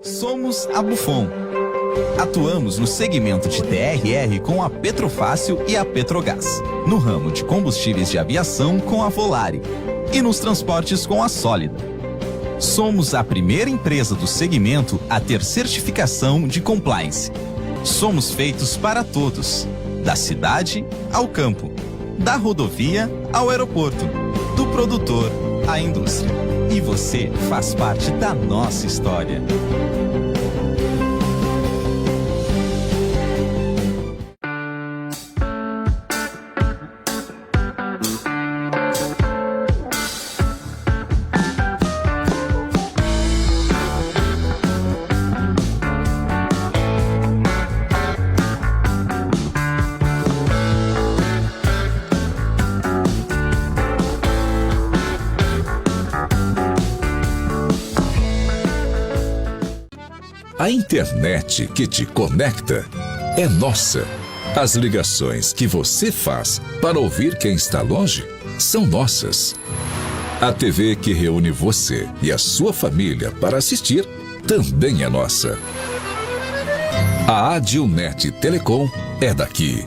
Somos a Buffon. Atuamos no segmento de TRR com a Petrofácil e a Petrogás, no ramo de combustíveis de aviação com a Volare e nos transportes com a Sólida. Somos a primeira empresa do segmento a ter certificação de compliance. Somos feitos para todos, da cidade ao campo, da rodovia ao aeroporto, do produtor à indústria. E você faz parte da nossa história. A internet que te conecta é nossa. As ligações que você faz para ouvir quem está longe são nossas. A TV que reúne você e a sua família para assistir também é nossa. A Adilnet Telecom é daqui.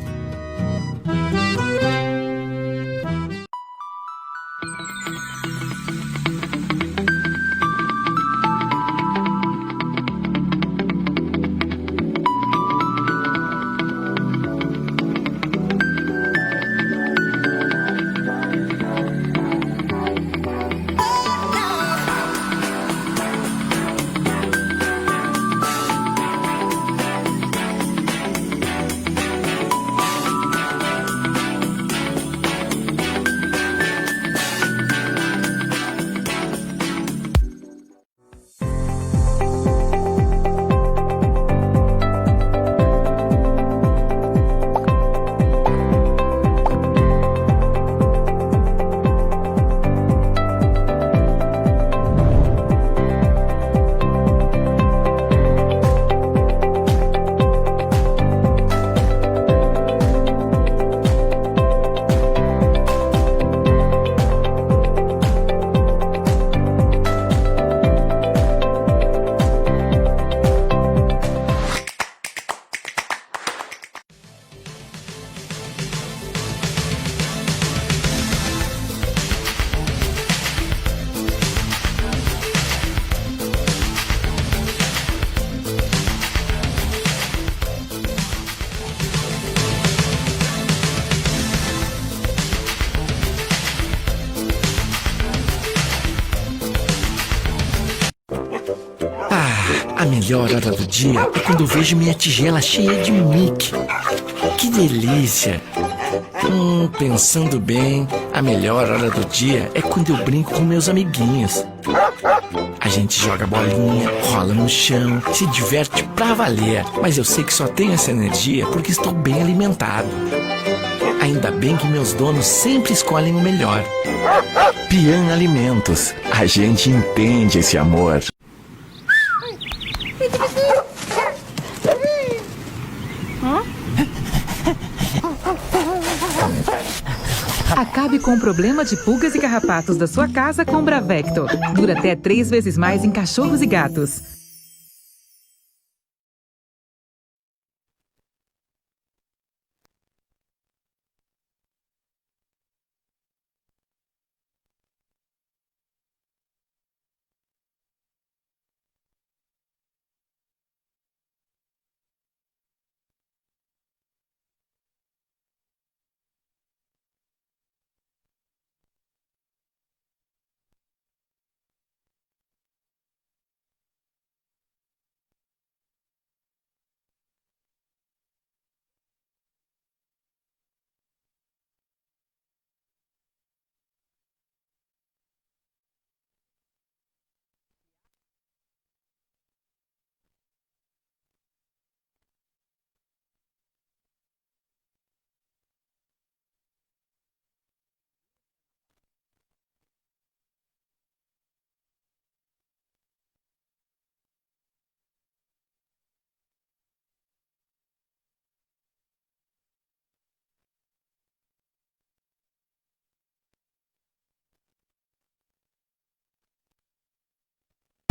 A melhor hora do dia é quando eu vejo minha tigela cheia de Mickey. Que delícia! Pensando bem, a melhor hora do dia é quando eu brinco com meus amiguinhos. A gente joga bolinha, rola no chão, se diverte pra valer. Mas eu sei que só tenho essa energia porque estou bem alimentado. Ainda bem que meus donos sempre escolhem o melhor. Pian Alimentos. A gente entende esse amor. Acabe com o problema de pulgas e carrapatos da sua casa com Bravecto. Dura até 3 vezes mais em cachorros e gatos.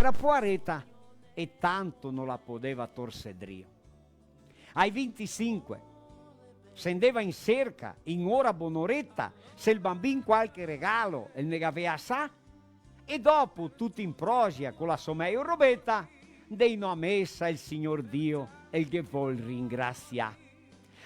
Era Poareta. e tanto non la poteva torsedrio. Ai 25 scendeva in cerca, in ora buon'oretta, se il bambino qualche regalo e ne aveva sa, e dopo, tutti in prosia con la sua meglio robetta, deino a messa il Signor Dio e il che vuol ringrazia.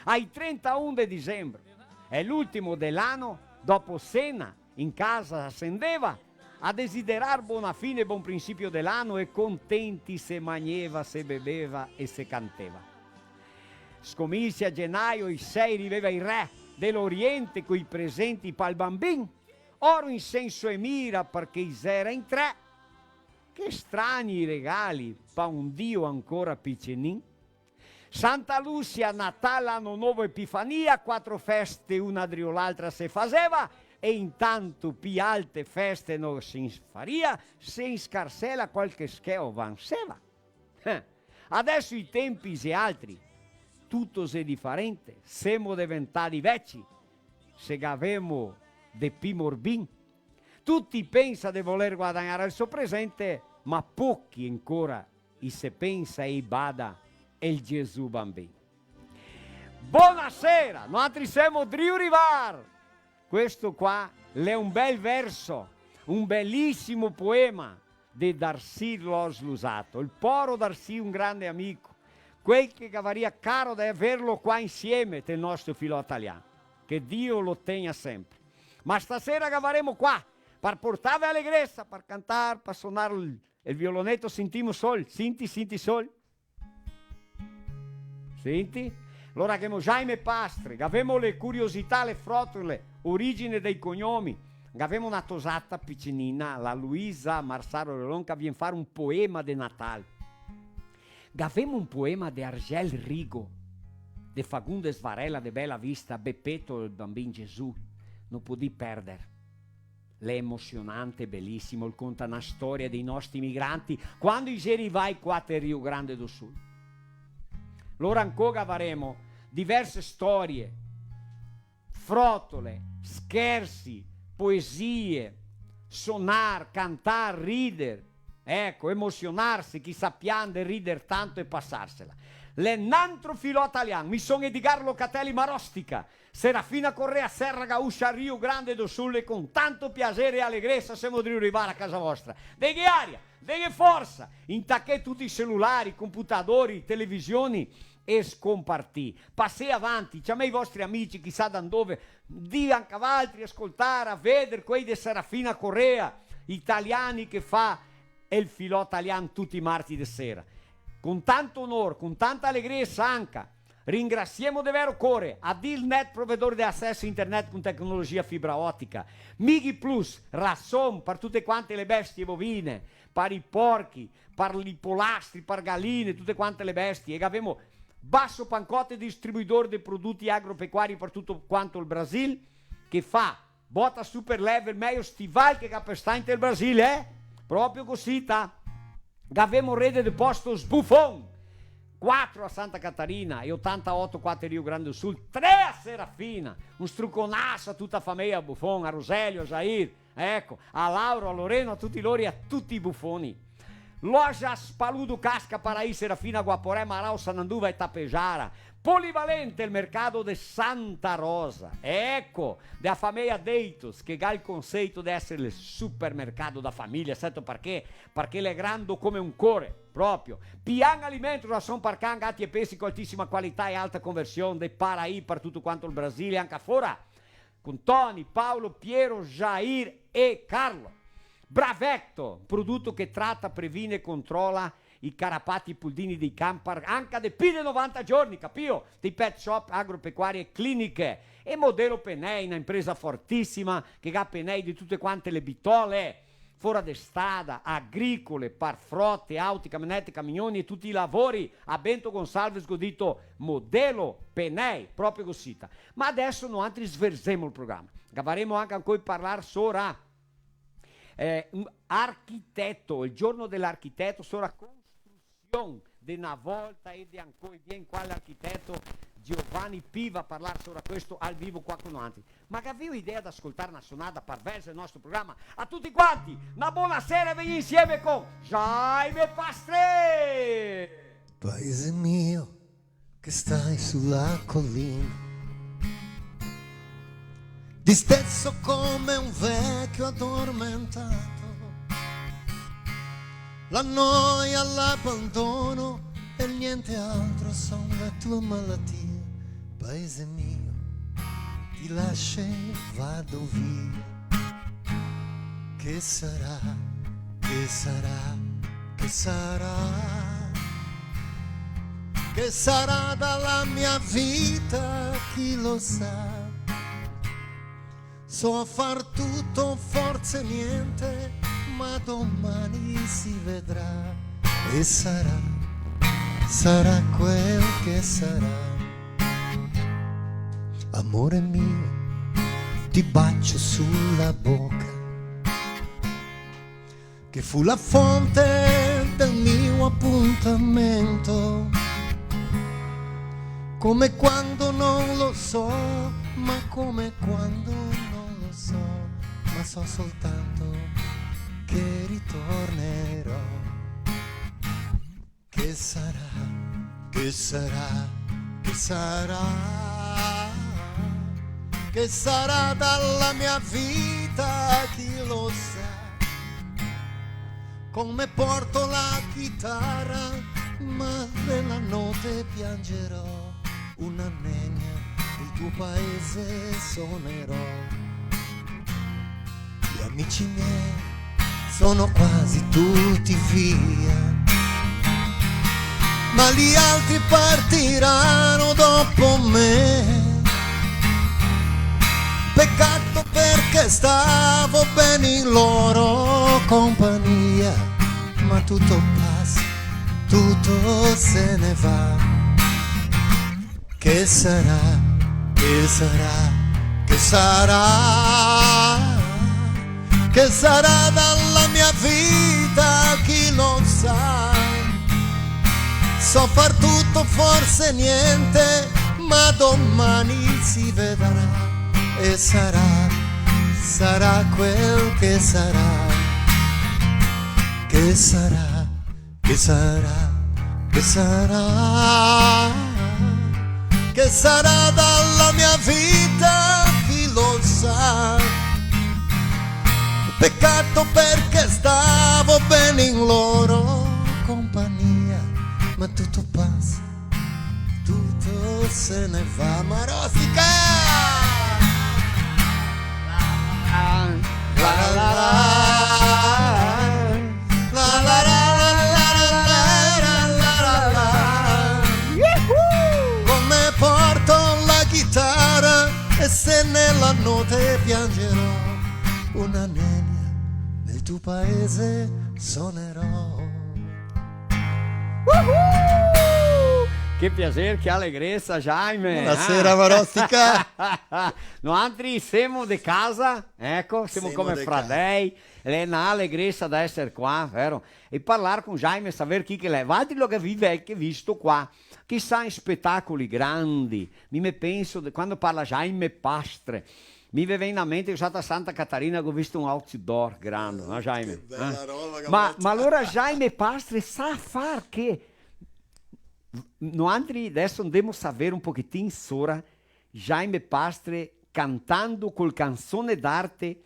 Ai 31 di dicembre, è l'ultimo dell'anno, dopo cena, in casa scendeva, a desiderar buona fine e buon principio dell'anno e contenti se mangiava, se beveva e se canteva. Scomissi a gennaio i 6 riveva il re dell'Oriente coi presenti pal bambin, oro incenso e mira perché isera in 3. Che strani regali pa un Dio ancora piccenin. Santa Lucia, Natale, Anno Nuovo, Epifania, 4 feste, una drio l'altra se faceva, e intanto più alte feste non si faria, se in scarsela qualche scheo vanseva. Adesso i tempi se altri, tutto se differente, siamo diventati vecchi, se avemo de pi morbin. Tutti pensa di voler guadagnare il suo presente, ma pochi ancora i se pensa e i bada e il Gesù bambino. Buonasera, noi siamo Driu Rivar. Questo qua è un bel verso, un bellissimo poema di Darcy Los Lusato, il poro Darcy, un grande amico, quel che cavaria caro di averlo qua insieme del nostro filo italiano, che Dio lo tenga sempre. Ma stasera cavaremo qua per portare allegrezza, per cantare, per suonare il violonetto. Sentimo sol, senti sol. Senti? Allora che Jaime Pastre, che avemo le curiosità, le frottole, origine dei cognomi, che avemo una tosata piccinina, la Luisa Marsaro Lelon, che viene fare un poema di Natale. Che avemo un poema di Argel Rigo, di Fagundes Varela, di Bella Vista, Beppetto, il bambino Gesù, non può di perdere. È emozionante, bellissimo, il conta una storia dei nostri migranti quando i vai qua a Rio Grande do Sul. Allora ancora avremo diverse storie, frottole, scherzi, poesie, sonar, cantar, ridere, ecco, emozionarsi, chi sa piangere, ridere tanto e passarsela. L'enantro filo italiano, mi sono Edgar Locatelli Marostica, Serafina Correa Serra Gauscia Rio Grande do Sul, e con tanto piacere e allegrezza siamo di arrivare a casa vostra. Deghe aria, deghe forza, intacché tutti i cellulari, computatori, televisioni e scompartì. Passi avanti, chiamai i vostri amici, chissà da dove, di anche altri ascoltare, a vedere quei di Serafina Correa, italiani che fa il filo italiano tutti i martedì sera. Con tanto onore, con tanta allegrezza anche, ringraziamo di vero cuore a Dilnet, provedore di accesso internet con tecnologia fibra ottica, Migi Plus, Rasson per tutte quante le bestie bovine, per i porchi, per i polastri, per galline, tutte quante le bestie, e abbiamo Basso Pancote, distribuidore dei prodotti agropecuari per tutto quanto il Brasile, che fa botta super level, meglio stivali che capestante il Brasile, proprio così, ta. Avevamo rete di posto Sbuffon, 4 a Santa Catarina e 88 4 a Rio Grande do Sul, 3 a Serafina, un struconasso a tutta la famiglia Buffon, a Roselio, a Jair, ecco, a Lauro, a Loreno, a tutti loro e a tutti i buffoni. Loja Spaludo Casca Paraí, Serafina, Guaporé, Marau, Sananduva e Tapejara. Polivalente il mercato di Santa Rosa. Ecco, da famiglia Deitos, che ha il concetto di essere il supermercato da famiglia, certo perché? Perché è grande come un cuore, proprio. Pian Alimento, da Son Parcan, gatti e pesci con altissima qualità e alta conversione, dei Paraí per tutto quanto il Brasile, anche fuori, con Tony, Paolo, Piero, Jair e Carlo. Bravecto, prodotto che tratta, previne e controlla i carapati puldini dei camper anche da più di 90 giorni, capito? Dei pet shop, agropecuari e cliniche. E modello Penei, una impresa fortissima che ha Penei di tutte quante le bitole, fuori di strada, agricole, par frotte, auti, camionette, camioni e tutti i lavori a Bento Gonçalves godito modello Penei, proprio così. Ma adesso noi altri sverziamo il programma. Avremo anche ancora parlare sopra un architetto, il giorno dell'architetto, sopra costruzione di una volta e di ancora bien qua l'architetto Giovanni Piva a parlare sopra questo al vivo qua con noi. Ma che avevo idea di ascoltare una sonata parversa del nostro programma? A tutti quanti, una buonasera, venite insieme con Jaime Pastre! Paese mio che stai sulla collina, disteso come un vecchio addormentato, la noia, l'abbandono e niente altro sono le tue malattie. Paese mio, ti lascio e vado via. Che sarà, che sarà, che sarà, che sarà dalla mia vita, chi lo sa. So far tutto, forse niente, ma domani si vedrà. E sarà, sarà quel che sarà. Amore mio, ti bacio sulla bocca, che fu la fonte del mio appuntamento. Come quando non lo so, ma come quando non lo so, ma so soltanto che ritornerò. Che sarà, che sarà, che sarà, che sarà dalla mia vita, chi lo sa. Come porto la chitarra, ma nella notte piangerò. Una nenia del tuo paese suonerò. Gli amici miei sono quasi tutti via, ma gli altri partiranno dopo me. Peccato perché stavo bene in loro compagnia, ma tutto passa, tutto se ne va. Che sarà, che sarà, che sarà, che sarà dalla mia vita, chi lo sa. So far tutto, forse niente, ma domani si vedrà. E sarà, sarà quel che sarà. Che sarà, che sarà, che sarà, che sarà dalla mia vita, chi lo sa. Peccato perché stavo bene in loro compagnia, ma tutto passa, tutto se ne va. Ma Rosica! La la la la la la. E se nella notte piangerò, una nenia nel tuo paese suonerò. Che piacere, che allegrezza, Jaime. Buonasera, Marostica. Noi siamo di casa, ecco, siamo come fratei. È una allegrezza da essere qua, vero? E parlare con Jaime, sapere chi che è. Guardi lo che vive, che visto qua. Chissà in spettacoli grandi. Mi penso, quando parla Jaime Pastre, mi viene in mente che sono stata a Santa Catarina che ho visto un outdoor grande, no Jaime? Che bella roba, ma allora Jaime Pastre sa far che... Noi adesso andiamo a sapere un pochettino sopra Jaime Pastre cantando col canzone d'arte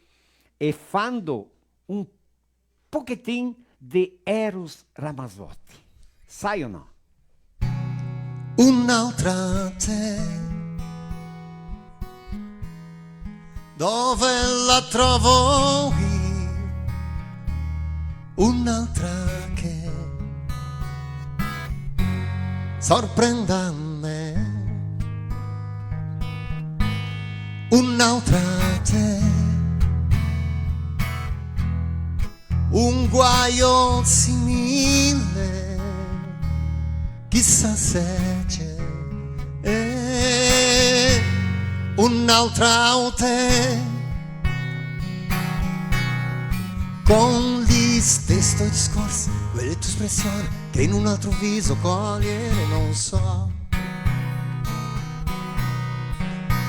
e fando un pochettino di Eros Ramazzotti. Sai o no? Un'altra te, dove la trovo io? Un'altra che sorprenda me. Un'altra te, un guaio simile, chissà se c'è. Un'altra te, con gli stessi discorsi, quelle tue espressioni che in un altro viso cogliere non so.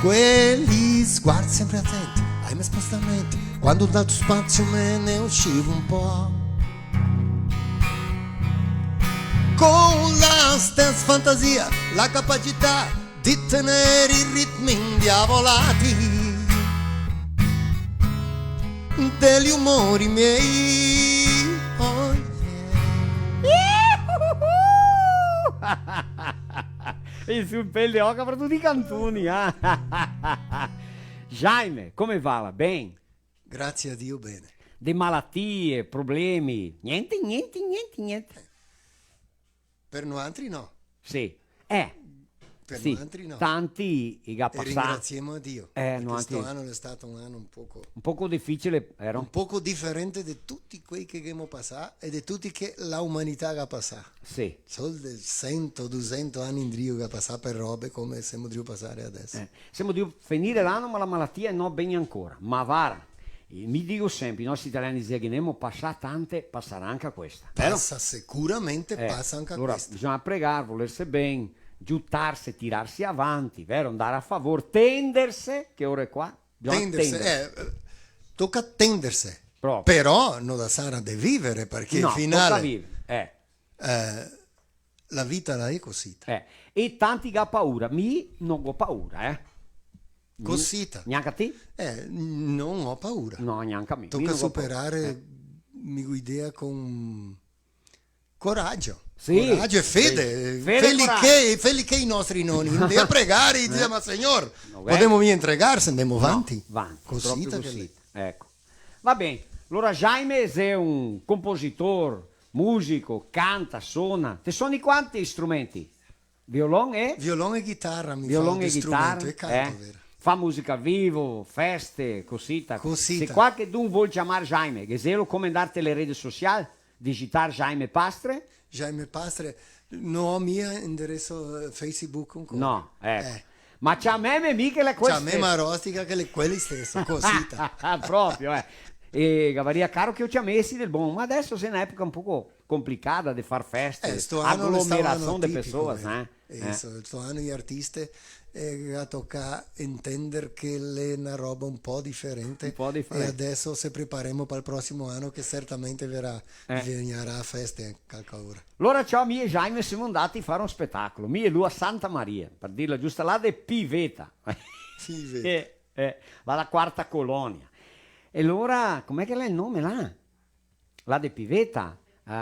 quegli sguardi sempre attenti ai miei spostamenti, quando dal tuo spazio me ne uscivo un po', con la stessa fantasia, la capacità di tenere i ritmi indiavolati degli umori miei. Oh E sul pelle oca per tutti i cantoni. Jaime, come va? Ben? Grazie a Dio bene. Di malattie, problemi? Niente. Per noi altri no. Sì. Per Sì, noi altri no. tanti i E passati. ringraziamo a Dio. Perché nuanti- questo anno è stato un anno Un poco difficile, era? un poco differente di tutti quelli che abbiamo passato e di tutti che l'umanità ha passato. Sì. Solo 100, 200 anni in Dio che ha passato per robe come siamo dovuti passare adesso. Siamo di finire l'anno, ma la malattia non bene ancora. Ma va. Mi dico sempre, i nostri italiani dicono che ne abbiamo passato tante, passerà anche a questa. vero? Passa sicuramente, passa anche a Allora, questo. bisogna pregare, volersi bene, giuttarsi, tirarsi avanti, vero? Andare a favore, tendersi, che ora è qua? Bisogna Tendersi, tendersi. tocca tendersi. Proprio. Però non da sarà di vivere perché No, il tocca finale vivere. la vita la è così. E tanti che ha paura, mi non ho paura, Cosita. Neanche a te? Non ho paura. No, neanche a me. Mi Tocca non ho superare paura. mia idea con coraggio. Sì. Coraggio e fede. Sì. Fede e coraggio. Feli che i nostri nonni a pregare e dire ma signor, No, possiamo entregarsi, andiamo avanti. Vanti, Cosita proprio che così. lei. Ecco. Va bene. Allora Jaime è un compositore, musico, canta, suona. Te suoni quanti strumenti? Violon e? Violone e chitarra mi Violon fa e di strumento chitarra. e canto, vero? Fa musica vivo, feste, cosita. Cosita. Se qualche d'un vuol chiamare Jaime, che se lo comandate le reti sociali, digitar Jaime Pastre? Jaime Pastre, non ho mio indirizzo Facebook ancora. No, ecco. Ma c'ha me e mica le C'ha queste. me ma rostica che le quelli stessi, cosita. Proprio, E Gavaria caro che ho ci ha messi del buon, ma adesso è un'epoca un po' complicata di far feste, Sto anno aglomerazione di tipico, persone. Sto anno gli artisti a tocca intendere che è una roba un po' differente. Un po' differente. E adesso se prepariamo per il prossimo anno che certamente verrà a feste qualche ora. Allora ciao, mie e Jaime siamo andati a fare un spettacolo, mie e lui a Santa Maria, per dirla giusta, là de Piveta, Sì, vero. va alla quarta colonia. E allora, com'è che è il nome là? Là de Piveta,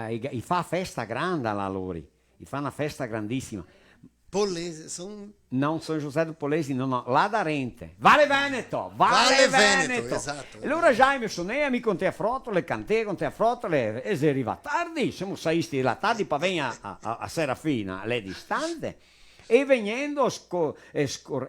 i fa festa grande là loro, i fa una festa grandissima. Pollese, sono Non San José do Polesi, no, là da Rente. Vale Veneto, Vale Veneto. esatto. E allora Jaime mi con te a frotole, cantè con te a frotole, e si arriva tardi, siamo saisti là tardi per venire a Serafina, alle distanze. E venendo,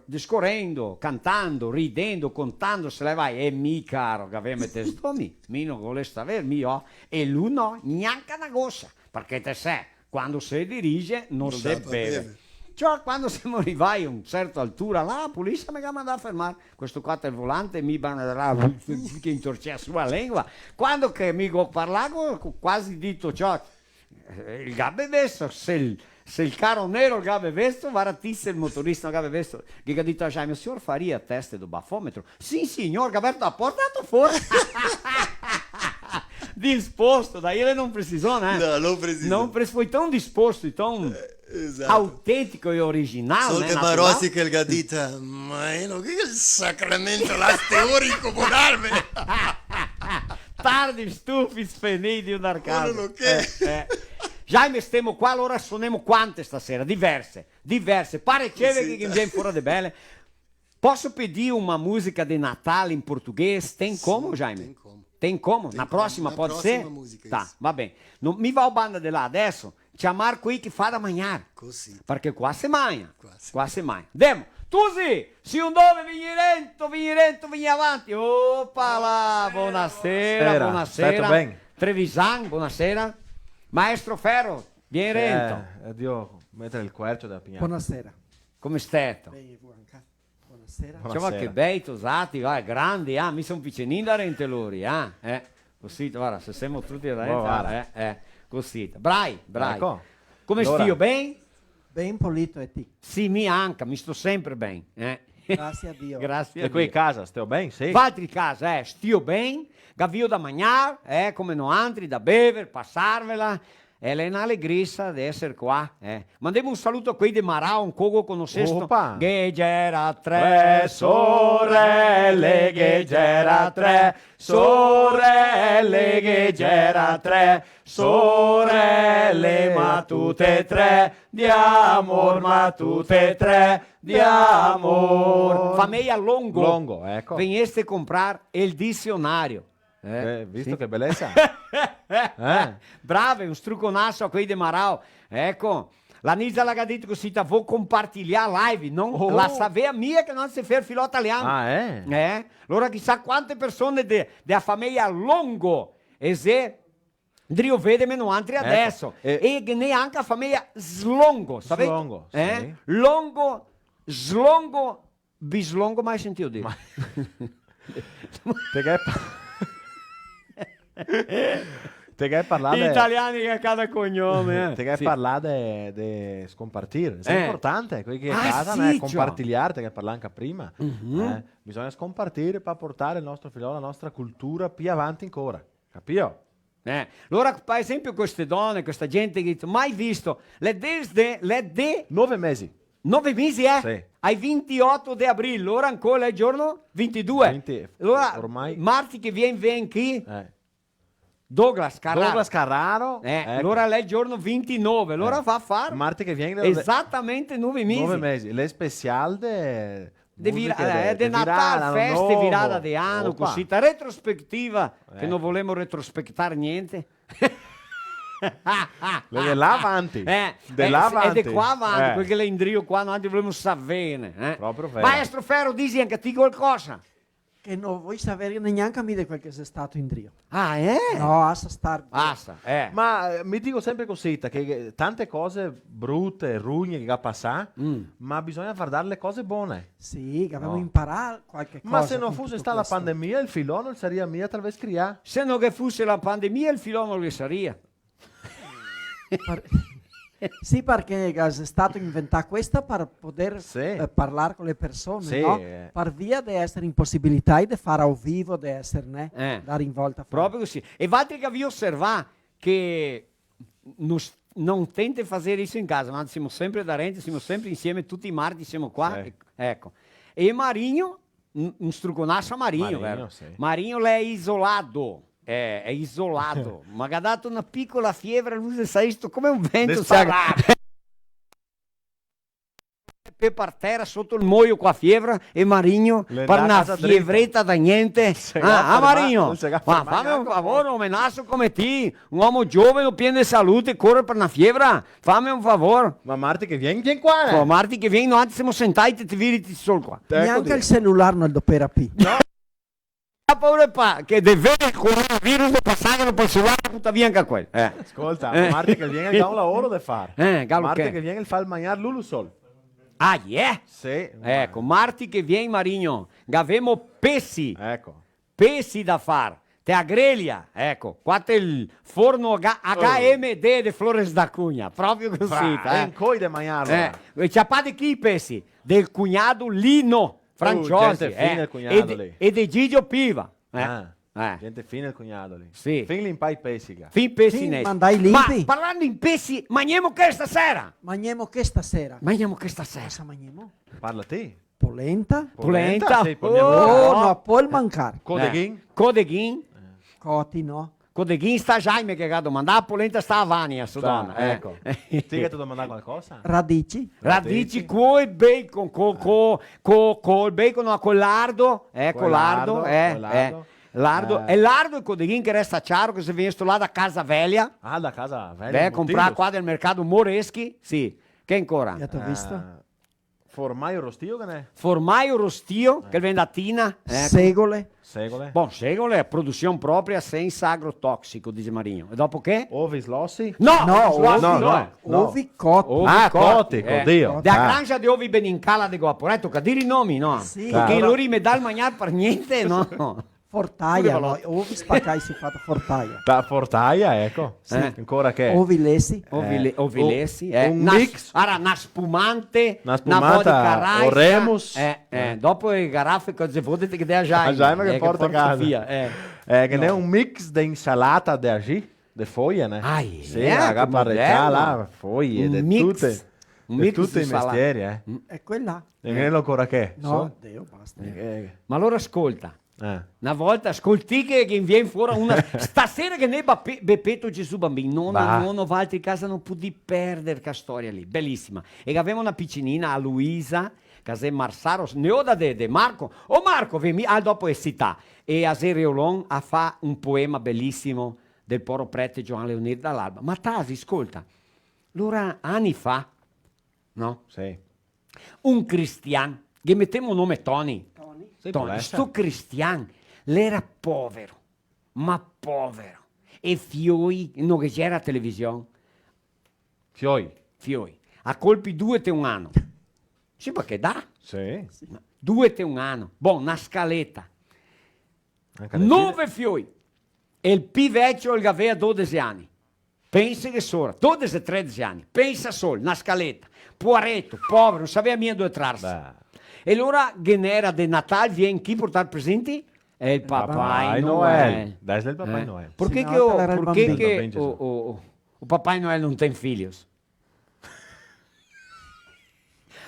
discorrendo, cantando, ridendo, contando, se le vai, e mi caro, che aveva te stomi, mi non volesse avere, mio, e lui no, neanche una goccia, perché te sai, quando si dirige non si dà per beve. bere. Cioè, quando siamo arrivati a una certa altura, la polizia mi ha mandato a fermare. Questo qua è il volante, mi banderà che intorcia la sua lingua. Quando che mi parlavo, quasi detto, cioè, il gabbe vesto, se il carro nero il gabbe vesto, varatisse il motorista il gabbe vesto, che ha detto a Jaime, signor faria teste do baffometro. Sì, signor, che ha portato fuori. Disposto, da ele non precisò, né? No, non precisò. Non foi tão disposto e tão esatto. autentico e originale. Solo né, che natural. Marossi che il dita, ma è che il sacramento là teorico buonarme. Tardi, stufi, sfeniti, un arcado. Quello che- Jaime, stiamo qua, allora suoniamo quante stasera? Diverse. Pare che viene fuori di belle. Posso pedire una musica di Natale in portoghese? Tem como, Jaime? tem como. Tem como? Tem Na como. prossima Na pode prossima ser? musica, Tá, isso. va bene. Non mi va a banda di là adesso. Chiamar qui che fa da mangiare. Così. Perché qua si mangia. Qua si- Andiamo. Tusi, si un dove vieni avanti. Oppa là, buonasera. State bene? Trevisan, buonasera. Maestro Ferro, vieni rento. Devo mettere il quercio da pignare. Buonasera. Come stai? Buonasera. Diciamo che bei usati, grandi, mi sono piccinini da rente loro, così, guarda, se siamo tutti da rente, così, bravi. Ecco. Come Allora. stiu, bene? Ben polito e ti. Sì, mi anche, mi sto sempre bene, Grazie a Dio. Grazie a E qui in Dio. casa, stiamo bene? Sì. Fatri casa, stio bem, gavio da mangiare, come no altri, da bever, passarvela. È un'allegrissa di essere qua. Mandiamo un saluto a quei di Marà, un cogo conoscesto. Opa. Che c'era tre sorelle, che c'era tre sorelle, che c'era tre sorelle, ma tutte e tre di amor, ma tutte e tre di amor. Famiglia Longo. Longo, ecco. Veniste a comprare il dizionario. Visto sì. che bellezza. Bravo, un struconasso a quei di Marau. Ecco, la Nisa l'ha detto così, ti vuoi compartilhare live, non la sapeva mia che non si fa il filo italiano. Ah, Allora chissà quante persone della famiglia Longo e se Drio vede meno altri adesso. E neanche la famiglia Slongo, sapete? Slongo, sì. Longo, Slongo, Bislongo, mai sentito dire? Te che parlare Gli italiani che a cada cognome. Te che Sì. parlare di scompartire. È importante, quelli che a casa sì, compartigliare, te che parlavi anche prima. Bisogna scompartire per portare il nostro figlio, la nostra cultura più avanti ancora. Capito? Allora, per esempio, queste donne, questa gente che dice, mai visto, le 9 mesi. 9 mesi, Sì. ai 28 di aprile, ora ancora è il giorno 22. 20, allora, ormai. Marti che viene qui, Douglas Carraro. Douglas Carraro. Ecco. Allora è il giorno 29, allora va a fare Marti che viene esattamente 9 mesi. 9 mesi. Le special De Natale, feste, virata di anno, così, ta retrospettiva, che non volevamo retrospettare niente. Le là avanti. De là avanti. E di qua avanti, perché le indrio qua avanti volevamo sapere. Proprio vero. Maestro Ferro, dici anche a te qualcosa? Che non vuoi sapere neanche a me di quel che sei stato in Drio. Ah, No, a star. Basta, Ma mi dico sempre così, che tante cose brutte, rugne che va a passare, ma bisogna far dare le cose buone. Sì, che avevo No. imparato qualche cosa. Ma se non con fosse tutto stata la questo. pandemia, il filone non sarebbe mia attraverso criare. Se non che fosse la pandemia, il filone che sarebbe. Sì, perché è stato inventato questo per poter Sì. parlare con le persone, Sì. no? Per via di essere in possibilità di fare a vivo, di esserne, dare in volta. Proprio così. E Valtteri che vi osserva che non tente fare isso in casa, ma siamo sempre da rente, siamo sempre insieme, tutti i martedì siamo qua. Sì. Ecco. E Marinho, un struconasso a Marinho, vero? Sì. Marinho è isolato. È isolato, ma ha dato una piccola fiebre, lui sa visto come un vento. Per terra sotto il muoio qua fiebre e Marigno Le per dà una casa fievretta da niente. Marigno, se ga ma fammi un favore, un menasso come te, un uomo giovane, pieno di salute, corre per una fiebre, fammi un favore. Ma Marti che vieni qua. Oh, Marti che vieni, noi siamo sentati e ti vedi solo qua. Neanche il cellulare non lo per P. Ha paura che deve il coronavirus passare per cellulare tutta via anche quello. Ascolta, Marti che viene da un lavoro da fare. Gallo Marti che? che viene il fa il mangiare l'ulusol. Ah, yeah! Sì. Ecco, Marti che viene Marigno, avemo pessi. Ecco. Pessi da fare. Te a griglia, ecco, qua c'è il forno HMD di Flores da Cunha, proprio così. In coi de mangiarlo. E ciappate chi i pessi? Del cugnato Lino Franciosi. gente fine il cugnato lì. E di Gigio Piva. Gente fine il cugnato lì. Sì. Fin l'impai pessica. Fin pessi Sì, nesti. mandai Ma limpi. parlando in pessi, mangiamo che stasera? Mangiamo che stasera? Mangiamo che stasera? Cosa mangiamo? Parla te. Polenta? Polenta? Sì, Oh, no, può mancare. Codeghin. Codeghin? Coti, no? Codeghin sta Jaime che ha domandato, la polenta sta a Vania, sto donna. Ecco. Ti che tu domanda qualcosa? Radici? Radici con il bacon, con il bacon, con lardo, con lardo, lardo. E lardo e codeghin che resta chiaro che se viene sto là da casa veglia, Ah, da casa vecchia. comprare qua del mercato Moreschi, sì, che ancora? Ya ti ho visto? Formaio rostio che ne? Formaio rostio, che viene da Tina, Segole? Segole. Bon, segole è produzione propria senza agrotossico, dice Marino. E dopo che? Ovi slossi. No, no. Ovi cotti. Ovi Ah, cotti, cotti, oddio. Da Ah. granja di Ovi Benincala di Guaporetto, che dire i nomi, no? Sì. Perché Claro. loro mi dà il mangiare per niente, no? Fortaia, no? Ovi spaccai si fatto fortaia. Da Fortaia, ecco. Sì, ancora che? Ovi lesi. Ovilesi, un mix. Allora, una spumante, Una una spumata vodka raisa, o Remus. dopo le garaffe cose potete che dea già. Già che porta a casa. Via, Che ne è un mix di insalata di agì, di foglie, ne? Ah, sì, la parreccia là, foglie, Un di mix. tutte. Un Di mix tutti di i salata. mestieri, E quella? E che ne ancora che? No, Dio, basta. Ma allora ascolta. Eh. Una volta ascolti che viene fuori una stasera che ne Beppetto Gesù bambino non va altri casa non può di perdere questa storia lì bellissima e che aveva una piccinina a Luisa che Marsaro ne ho da de Marco Marco vemi dopo è città e a Seriolon a fa un poema bellissimo del poro prete Giovan Leonid dall'Alba ma Tasi ascolta allora anni fa no? Sì. Un cristiano che mettiamo un nome Tony Sì, può Tony, essere. sto cristiano, l'era povero, ma povero. E fioi, non che c'era televisione, fioi. A colpi 2 te un anno. Sì, ma che dà? Sì. 2 te un anno. Buon, una scaletta. Anche le 9 fioi. E il più vecchio il aveva 12 anni. Pensa che sono, 12-13 anni. Pensa solo, una scaletta. Poveretto, povero, non sapeva mica dove trarsi. Beh. E allora Genera de Natal viene chi portare presenti? È il Papà Noel. Dai del Papà Noel. Perché Sì, che, no, era il perché bambino. che Ben Gesù. o Papà Noel non tem filhos?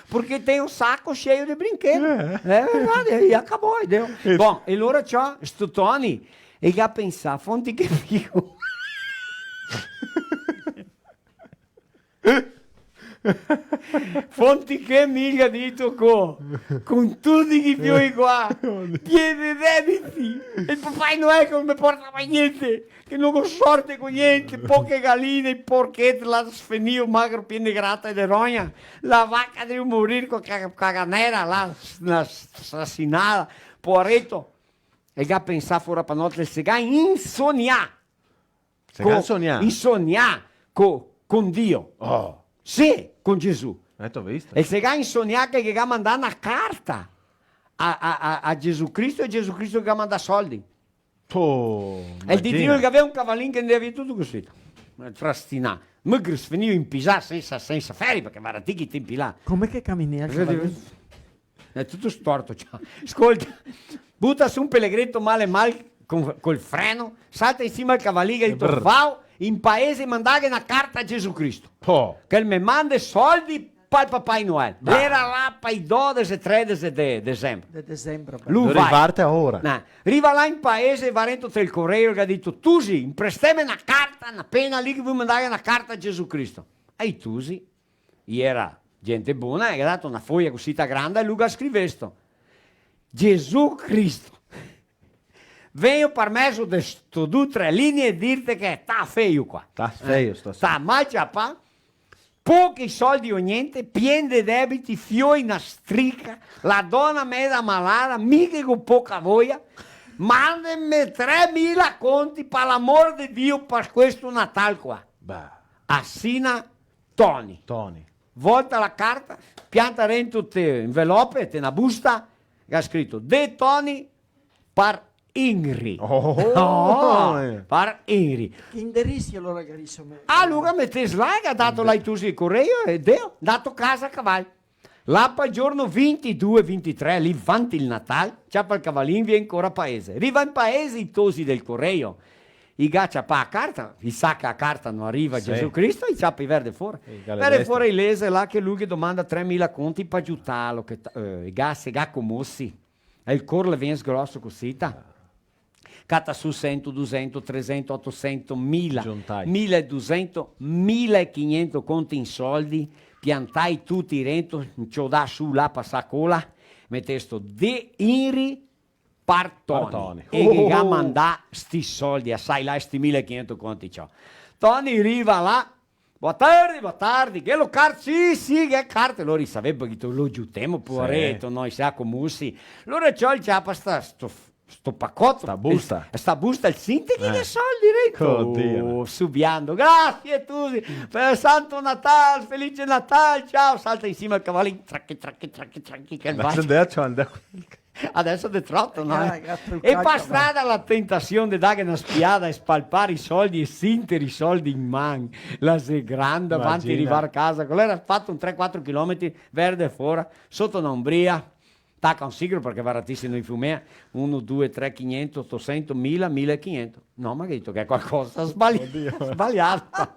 Perché tem un sacco cheio di brinquedos. È verdade, e acabou, deu. Bom, e allora c'ha sto Tony e che ha pensato, fonti che figo. Fonti che mica dito con tutti i fiori qua pieni debiti e il Papà Noel che non mi porta mai niente che non ho sorte con niente poche galline i porchetti la sfenio magro pieno di gratta e di rogna la vacca deve morire con caganera la assassinata poveretto e che ha pensato fuori per notte il segà insogna con Dio sì con Gesù T'ho visto? e se ha insognato che ha mandato una carta a Gesù Cristo e Gesù Cristo che ha mandato soldi. E il ditino che aveva un cavallino che ne aveva tutto così. Trastina. Ma che veniva in pisà senza ferri perché va a ticchi tempi là. Come che cammini al cavallino? È tutto storto. Cioè. Ascolta, butta su un pellegretto male col freno, salta insieme al cavallino e dice va in paese mandare una carta a Gesù Cristo. Che mi manda soldi per Papà Noel. Era là per i 12 e 13 di dicembre. De dicembre. Lui Lo vai. riparte ora. No, arriva là in paese, va dentro il corriere che ha detto Tusi, imprestami una carta, una pena lì che vuoi mandare una carta a Gesù Cristo. E i Tusi, era gente buona, e ha dato una foglia così grande e lui ha scritto Gesù Cristo. Vengo per mezzo di sto 2-3 linee e dirti che sta feio qua. Sta feio sto. Sta mal ciapà, pochi soldi o niente, pieni di debiti, fioi una strica, la donna mezza malata, mica con poca voglia, mandami 3.000 conti per l'amor di Dio per questo Natale qua. Assina Tony. Volta la carta, pianta dentro te envelope, te una busta, che ha scritto De Tony per Ingri. Per Ingri. Che indirizzi allora carissimo? Allora mette slide, ha dato l'hai tu il correio e Dio, dato casa a cavallo. Là per il giorno 22-23, lì vanti il Natale, c'è per il cavallino viene ancora a paese. Arriva in paese i tosi del correio. I gaccia pa a carta, i sa che a carta non arriva Gesù Cristo, i ciappi verde fuori. Verde fuori il lese là che lui che domanda 3.000 conti per aiutarlo, che i gas ga commossi. E il corle viene sgrosso così. Cata su 100, 200, 300, 800, 1000, Giuntai. 1200, 1500 conti in soldi, piantai tutti dentro, ci da su là per sacola, mettei sto de inri partoni. E che ha mandato sti soldi, assai là sti 1500 conti ciò. Tony arriva là, buona tardi, che lo carte, sì, che carte, loro sapevano che lo giutiamo, poveretto, noi siamo comussi. Allora c'ho il ciapa sto paccotto, sta busta il sinti che soldi dentro, subiando, grazie Tusi, per Santo Natale, felice Natale, ciao, salta insieme al cavallino, tracchi, che il bacio. Adesso te trotto, no? Ragazzo, il E calcio, per strada la tentazione di dare una spiada e spalpare i soldi e sintere i soldi in man. La sei grande avanti a Immagina. arrivare a casa. Quello era fatto un 3-4 km verde fuori, sotto un'ombria. Tacca un siglo perché va ratissimo in Fiumea. 1, 2, 3, 500, 800, 1000, 1500. No, ma che detto che è qualcosa sbagliato.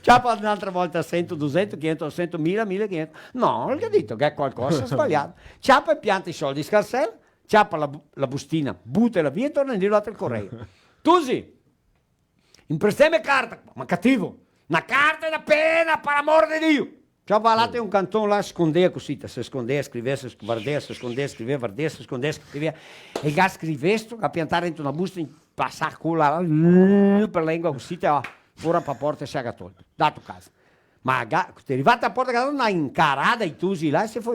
Ciapa un'altra volta 100, 200, 500, 100, 1000, 1500. No, ho detto che è qualcosa sbagliato. Ciapa e pianta i soldi, scarsella, ciapa la bustina, buttala via e torna in l'altro il correio. Tusi, imprestame carta, ma cattivo, una carta da pena, per amor di Dio. Ciao, valate un cantone là, scondeva così, si scondeva, scriveva, si guardava, si scondeva, scriveva, guardava, si scondeva, scriveva. E il gas scrivesto, a piantare dentro una busta, passare quella per la lingua così, ora per porta si è tolto, dato casa. Ma ti è arrivato a porta casa, una incarata i tusi là e si fu.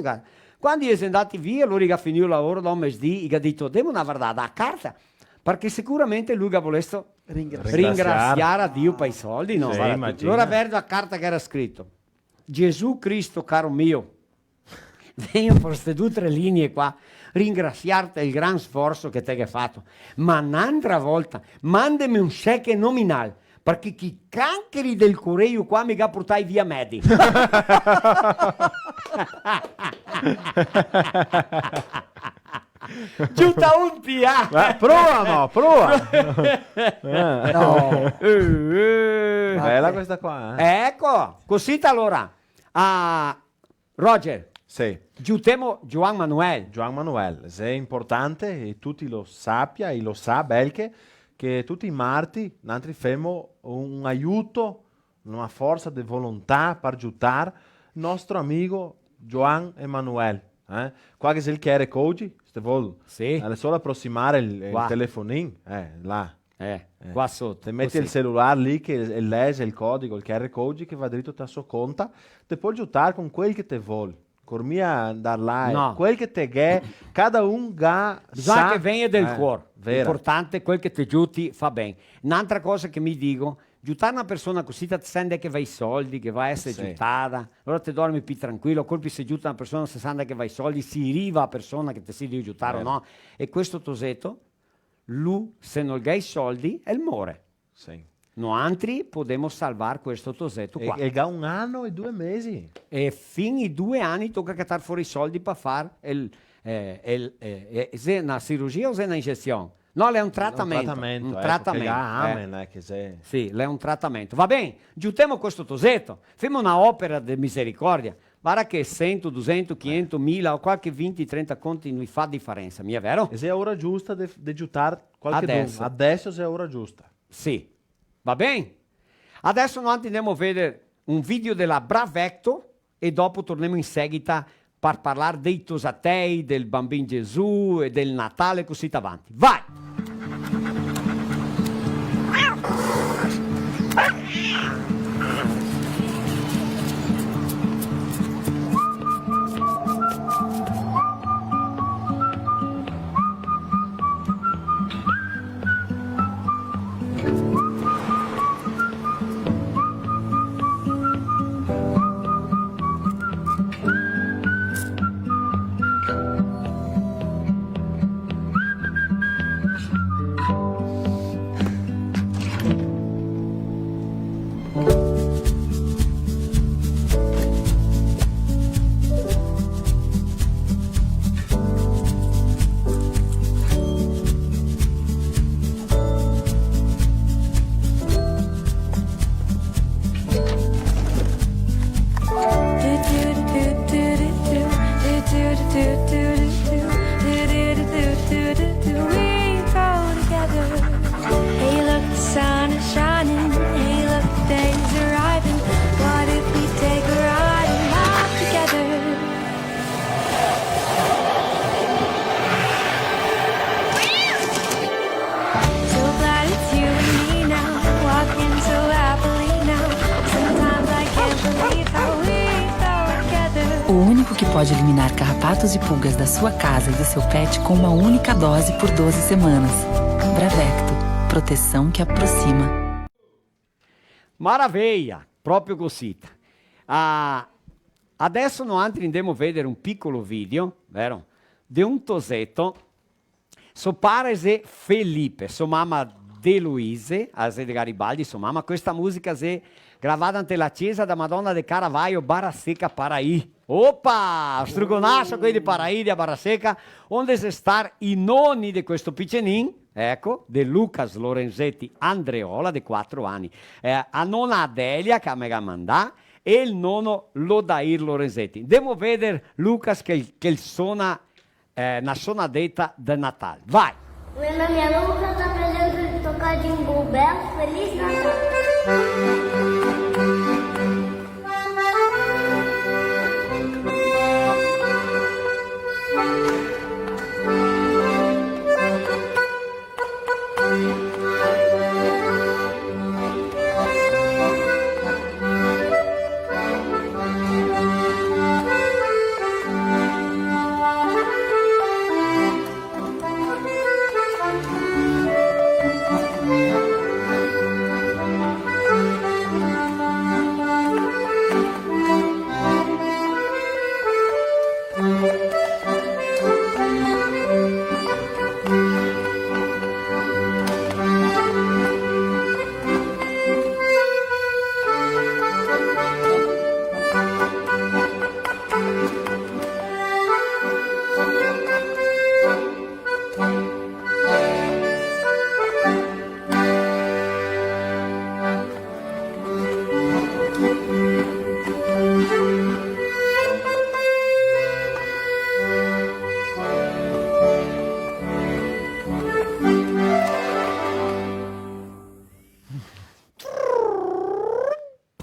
Quando è andati via, lui ha finito il lavoro da un mese, ha detto, devo una guardare la carta, perché sicuramente lui ha voluto ringraziare a Dio per i soldi, no? Sì, Guarda, immagina. allora vedo la carta che era scritto. Gesù Cristo, caro mio, vengo per queste 2 o 3 linee qua, ringraziarti il gran sforzo che te hai fatto, ma un'altra volta mandami un cheque nominale, perché chi cancri del correio qua mi ha portato via Medi. Giutta un tia. Prova, no, prova. No. Bella questa qua, eh? Ecco, così allora. Roger, Sì. giutiamo Juan Manuel. Juan Manuel, è importante e tutti lo sappia e lo sa Belche che tutti i marti noi facciamo un aiuto, una forza di volontà per aiutare il nostro amico Juan Emanuel. Qua che se il QR code, se vuoi, Sì. è solo approssimare il Qua. telefonino, là. Qua sotto. Te metti così. il cellulare lì che legge il codice, il QR code che va dritto alla sua conta, te puoi aiutare con quel che te vuoi. Cormia andare là, No. quel che te è, cada un ga Bisogna sa- che venga del cuore. Vera. L'importante, quel che ti aiuti fa bene. Un'altra cosa che mi dico, aiutare una persona così ti sente che va i soldi, che va a essere Sì. aiutata, allora ti dormi più tranquillo, colpi se aiuta una persona, si sente che va i soldi, si arriva a persona che ti si deve aiutare o no. E questo tosetto, lui, se non ha i soldi, è il more. Sì. Noi altri possiamo salvare questo tosetto qua. E ga 1 anno e 2 mesi. E fin i 2 anni tocca cattare fuori i soldi per fare se una cirurgia o se una injezione? No, è un trattamento. Un Un trattamento. trattamento. Amen, che se... Sì, è un trattamento. Va bene, giutiamo questo tosetto. Facciamo una opera di misericordia. Guarda che 100, 200, 500, 1000 o qualche 20, 30 conti mi fa differenza, mi è vero? E se è ora giusta di aiutare qualche Adesso. Adesso è ora giusta. Sì, va bene. Adesso noi andiamo a vedere un video della Bravecto e dopo torniamo in seguita per parlare dei tosatei, del bambino Gesù e del Natale così avanti. Vai! O único que pode eliminar carrapatos e pulgas da sua casa e do seu pet com uma única dose por 12 semanas. Bravecto. Proteção que aproxima. Maravilha, proprio così. Adesso noi andiamo a vedere un piccolo video, vero? Di un tosetto, suo padre è Felipe, sua mamma De Luise, di Garibaldi, sua mamma. Questa musica è gravata ante la chiesa da Madonna de Caravaggio, Barraseca, Paraí. Opa! Strugonasso qui di Paraí, di Barraseca, onde si sta i nonni di questo piccenin, ecco, di Lucas Lorenzetti Andreola, di 4 anni, a nonna Adelia, che me la mandà, e il nonno Lodair Lorenzetti. Andiamo a vedere Lucas che suona una sonadetta de Natal. Vai! Meu nome é Lucas, estou aprendendo a tocar Jingle Bells. Feliz Natal!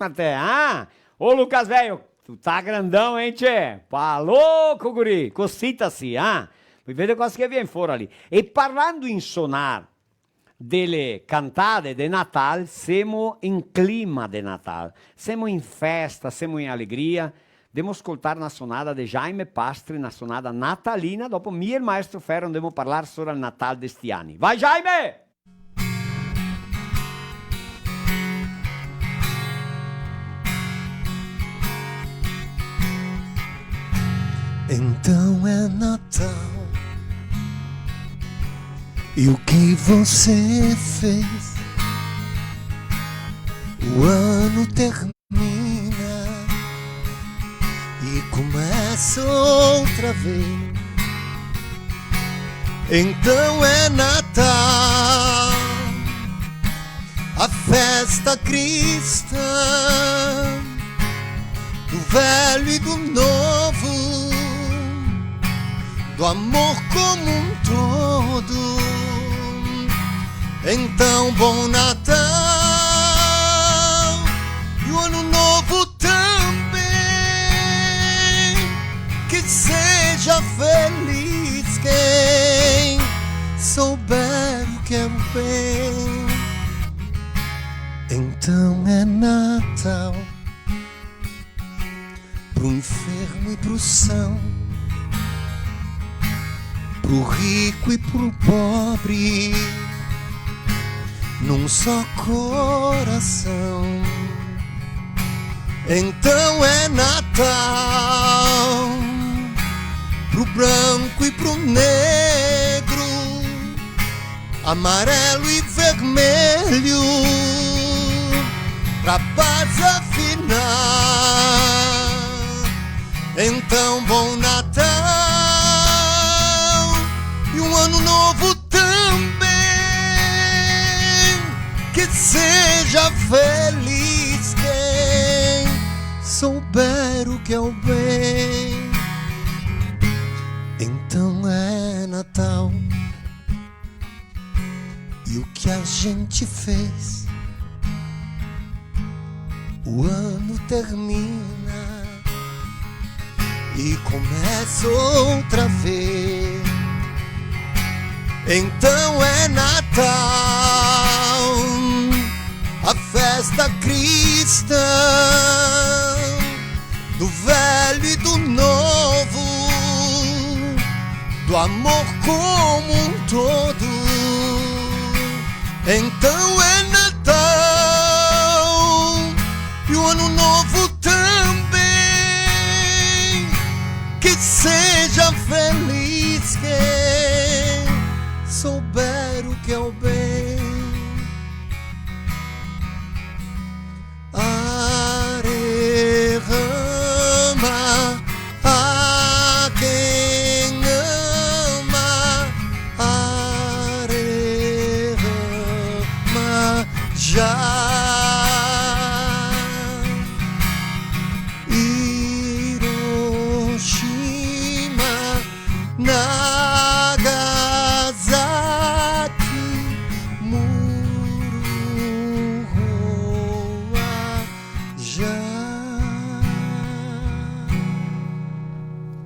Até, Ô Lucas, velho, tu tá grandão, hein, tchê? Falou, guri, cocita-se, Vuoi vedere cosa che viene fuori lì. E parlando in sonar delle cantate de Natal, siamo in clima de Natal, siamo in festa, siamo in allegria. Devo ascoltare una sonata di Jaime Pastri, una sonata natalina, dopo me e il maestro Ferro andiamo a parlare solo al Natal di sti anni. Vai Jaime! Então é Natal. E o que você fez? O ano termina e começa outra vez. Então é Natal, a festa cristã, do velho e do novo, do amor como um todo. Então bom Natal e o ano novo também, que seja feliz quem souber o que é o bem. Então é Natal pro enfermo e pro são, pro rico e pro pobre, num só coração. Então é Natal pro branco e pro negro, amarelo e vermelho, pra paz afinar. Então bom Natal e um ano novo também, que seja feliz quem souber o que é o bem. Então é Natal e o que a gente fez, o ano termina e começa outra vez. Então é Natal, a festa cristã, do velho e do novo, do amor como um todo. Então é Natal e o ano novo também,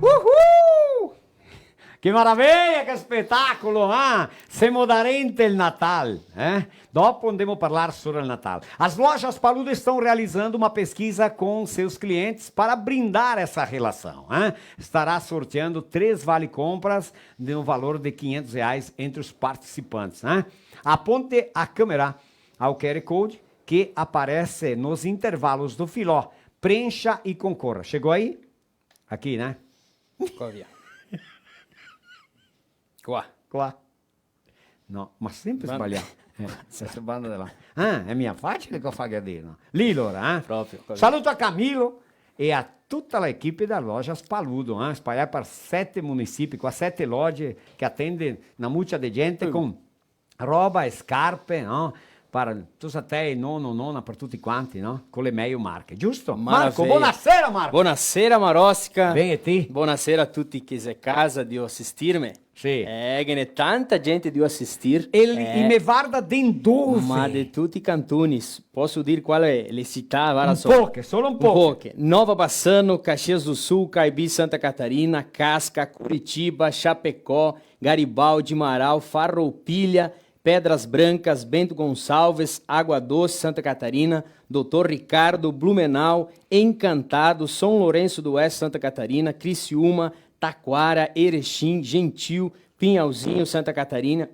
Uhul! Che meraviglia, che spettacolo, Siamo aderente il Natal, Dopo andemos falar sobre o Natal. As lojas Paludo estão realizando uma pesquisa com seus clientes para brindar essa relação, Estará sorteando 3 vale-compras de um valor de R$500 entre os participantes, Aponte a câmera ao QR Code que aparece nos intervalos do filó. Preencha e concorra. Chegou aí? Aqui, né? Qua via. Qua. No, ma sempre sbagliato. Questa banda della... è mia facile che ho fatto a dirlo. Lì allora, Proprio. Così. Saluto a Camilo e a tutta l'equipe da Lojas Paludo, espalhar para 7 municípios, com 7 lojas que atendem na muita de gente com roba, scarpe, no? Tu sai, nonna per tutti quanti, no? Con le meglio marche, giusto? Marco, Maravilha. buonasera Marco! Buonasera Marosca. Bem, e ti? Buonasera a tutti che sei a casa di assistirmi. Sì. Che ne tanta gente di assistir. E me guarda dove? Ma di tutti i cantoni. Posso dire quale le città? Guarda Solo un po'. Nova Bassano, Caxias do Sul, Caibi, Santa Catarina, Casca, Curitiba, Chapecó, Garibaldi, Marau, Farroupilha, Pedras Brancas, Bento Gonçalves, Água Doce, Santa Catarina, Doutor Ricardo, Blumenau, Encantado, São Lourenço do Oeste, Santa Catarina, Criciúma, Taquara, Erechim, Gentil, Pinhalzinho, Santa Catarina,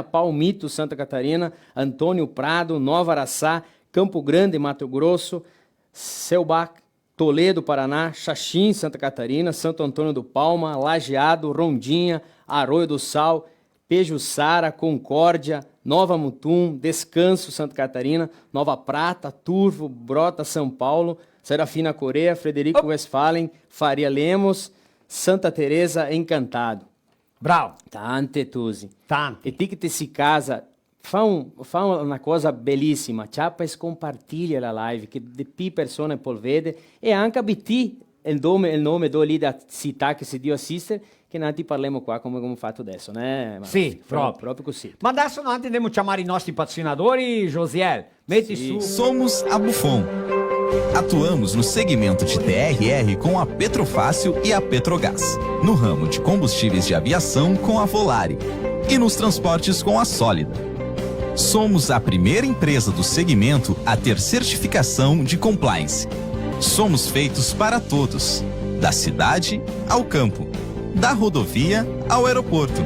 Palmito, Santa Catarina, Antônio Prado, Nova Araçá, Campo Grande, Mato Grosso, Selbach, Toledo, Paraná, Xaxim, Santa Catarina, Santo Antônio do Palma, Lajeado, Rondinha, Arroio do Sal, Pejuçara, Concórdia, Nova Mutum, Descanso, Santa Catarina, Nova Prata, Turvo, Brota, São Paulo, Serafina Coreia, Frederico Westphalen, Faria Lemos, Santa Teresa, Encantado. Bravo. Tante, Tusi. Tante. E ti che ti si casa, fa una cosa bellissima, ciappa e scompartiglia la live, che di più persone può vedere, e anche BT, il nome do lì da città che si dio assistere, che noi ti parliamo qua come fatto adesso, né? Sì, proprio così. Ma adesso noi andiamo a chiamare i nostri patrocinadori, Josiel. Metti su. Somos a Buffon. Atuamos no segmento de TRR com a Petrofácil e a Petrogás, no ramo de combustíveis de aviação com a Volare e nos transportes com a Sólida. Somos a primeira empresa do segmento a ter certificação de compliance. Somos feitos para todos, da cidade ao campo, da rodovia ao aeroporto,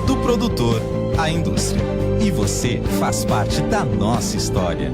do produtor à indústria. E você faz parte da nossa história.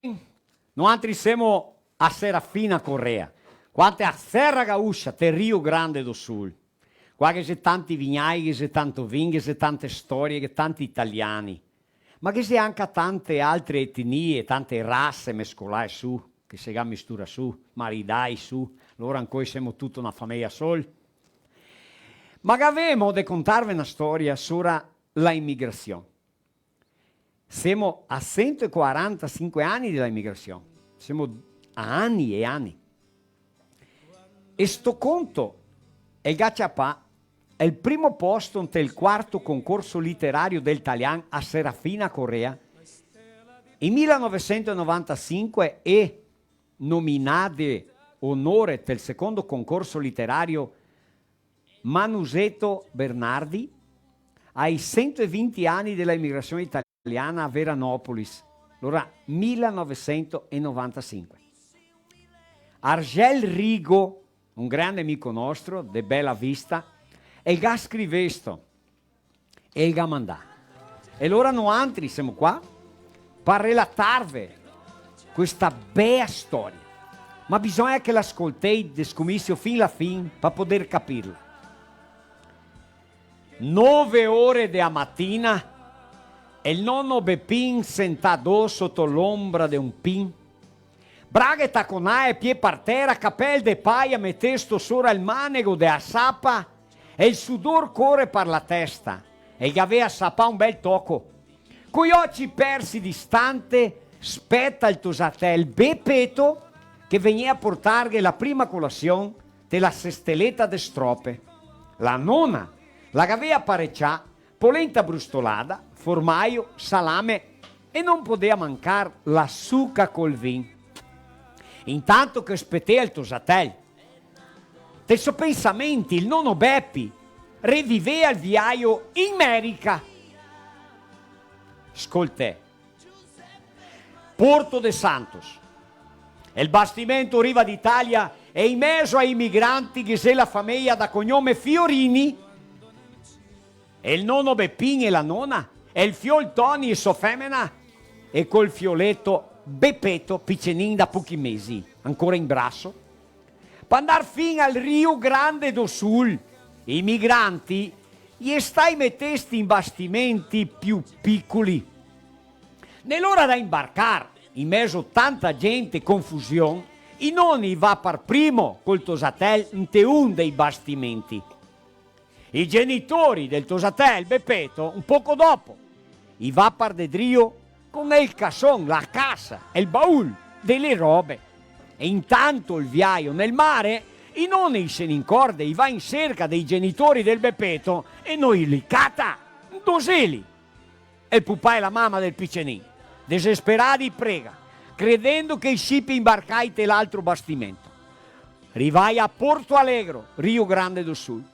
noi siamo a Serafina Correa, quante a Serra Gaúcha, del Rio Grande do Sul. Qua che c'è tanti vignai, che c'è tanto vino, che c'è tante storie, che tanti italiani. Ma che c'è anche tante altre etnie, tante razze mescolate su, che si mistura su, maridai su, loro ancora siamo tutta una famiglia sol. Ma che avevamo di contarvi una storia sulla immigrazione. Siamo a 145 anni della immigrazione, siamo a anni e anni. E sto conto, il Gacciapà, è il primo posto nel quarto concorso letterario del Italiano a Serafina Correa. In 1995 è nominato onore del secondo concorso letterario Manusetto Bernardi ai 120 anni dell'immigrazione italiana a Veranopolis, allora 1995. Argel Rigo, un grande amico nostro, de Bella Vista, e il scrivesto e il mandà. E allora noi siamo qua per relatarvi questa bella storia. Ma bisogna che l'ascoltei da scomissio fin alla fine per poter capirla. 9 ore della mattina e il nonno Beppin sentato sotto l'ombra di un pin. Braghe taconae, pie per terra, capelli de paia, mettesto sopra il manego della sappa e il sudor corre per la testa e gli aveva sapà un bel tocco. Coi occhi persi distante, spetta il tosatel Bepeto che veniva a portargli la prima colazione della sesteletta de strope. La nonna la aveva pareccià, polenta brustolata, formaio, salame e non poteva mancare la succa col vin. Intanto che spettea il tosatel, dei suoi pensamenti il nonno Beppi riviveva il viaggio in America. Ascoltè. Porto de Santos. Il bastimento riva d'Italia è in mezzo ai migranti che c'è la famiglia da cognome Fiorini. E il nonno Beppin e la nonna, e il fiol Toni e sua femmina, e col fioletto Bepeto, piccenin da pochi mesi, ancora in braccio, per andare fino al Rio Grande do Sul. I migranti gli stai mettesti in bastimenti più piccoli. Nell'ora da imbarcare, in mezzo a tanta gente e confusione, i nonni va per primo col tosatel in un dei bastimenti. I genitori del tosatel Bepeto un poco dopo, i va per dedrio con il casson, la cassa e il baul delle robe. E intanto il viaio nel mare, i nonni se ne incorde, i va in cerca dei genitori del Bepeto e noi li cata, doseli. E il pupà e la mamma del piccenin, desesperati prega, credendo che i scipi imbarcai l'altro bastimento. Rivai a Porto Alegre, Rio Grande do Sul.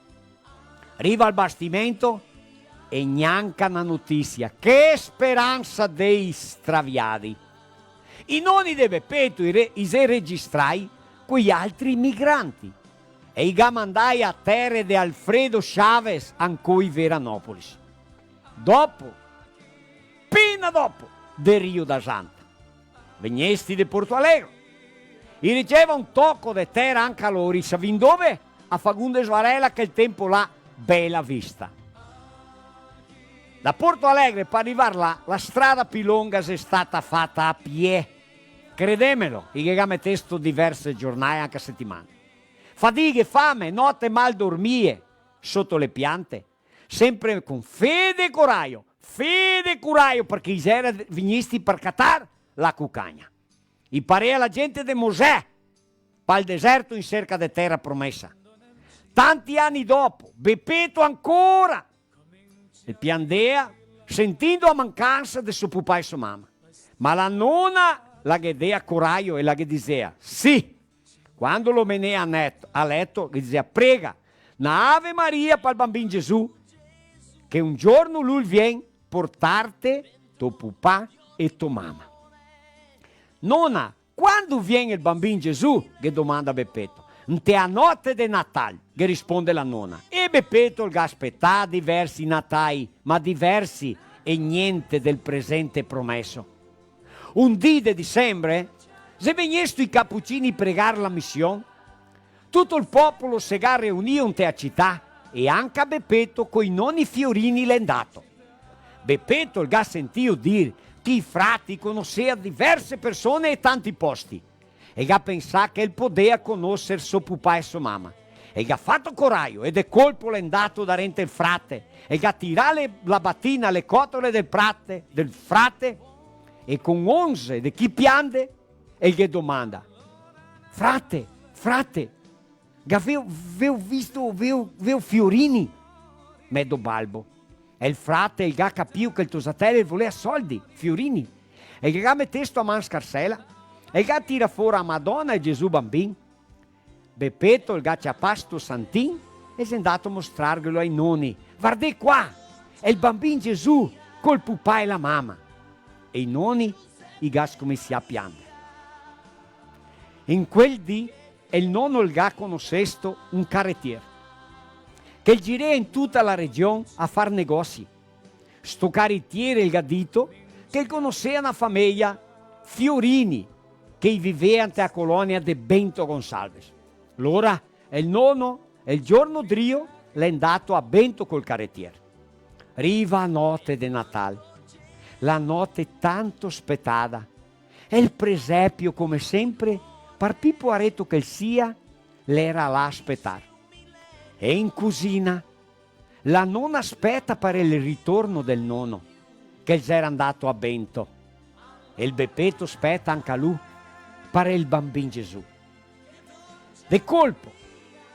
Riva al bastimento e neanche una notizia. Che speranza dei straviati. I nonni di Bepeto si registrai con gli altri migranti e i gamandai a terre di Alfredo Chavez ancora Veranopolis. Dopo, appena dopo, del Rio da Santa, vegnesti di Porto Alegre. I riceva un tocco di terra anche a loro, savin dove? A Fagunde Svarela che il tempo là Bella Vista. Da Porto Alegre per arrivare là, la strada più lunga è stata fatta a piedi. Credemelo, che mettesto diverse giornate, anche settimane. Fatighe, fame, notte mal dormie sotto le piante, sempre con fede e coraggio, perché i era venisti per catar la cucagna. I parea la gente di Mosè, pal deserto in cerca di terra promessa. Tanti anni dopo, Bepeto ancora, e piandea, sentendo la mancanza di suo papà e sua mamma. Ma la nonna la chiedeva coraggio e la che diceva, sì, quando lo menea a letto, gli diceva, prega, una Ave Maria per il bambino Gesù, che un giorno lui viene portarti tuo papà e tua mamma. Nonna, quando viene il bambino Gesù? Che domanda Bepeto. Nte a notte di Natale, che risponde la nonna. E Bepeto il aspettà diversi Natali, ma diversi e niente del presente promesso. Un dì di dicembre, se venissero i cappuccini pregare la missione, tutto il popolo si è riunito a città e anche a Beppetto coi nonni fiorini l'è andato. Beppetto il ha sentito dire che i frati conosceva diverse persone e tanti posti e ha pensato che poteva conoscere suo papà e sua mamma. E ha fatto coraggio ed è colpo l'è andato da rente il frate e ha tirato la mattina le cotole del frate e con 11 di chi piande e gli domanda: frate, avevo visto fiorini? Medo balbo. E il frate ha capito che il tosatello voleva soldi, fiorini. E gli ha messo a mano scarsella e gli ha tirato fuori a Madonna e Gesù bambino. Beppetto il ha ciappato santin e si è andato a mostrarglielo ai nonni. Guardate qua, è il bambino Gesù col papà e la mamma. E i nonni gli ha scommessi a piangere. In quel dì il nonno il ha conosciuto un carrettiere che girea in tutta la regione a far negozi. Sto carrettiere il ha detto che conosceva una famiglia fiorini che viveva a colonia di Bento Gonsalves. Allora il nonno il giorno drio l'è andato a Bento col carrettiere. Riva a notte di Natale, la notte tanto aspettata, e il presepio come sempre, par più poaretto che sia, l'era là a aspettare. E in cucina la nonna aspetta per il ritorno del nonno, che era andato a Bento. E il Beppetto aspetta anche a lui per il bambino Gesù. De colpo,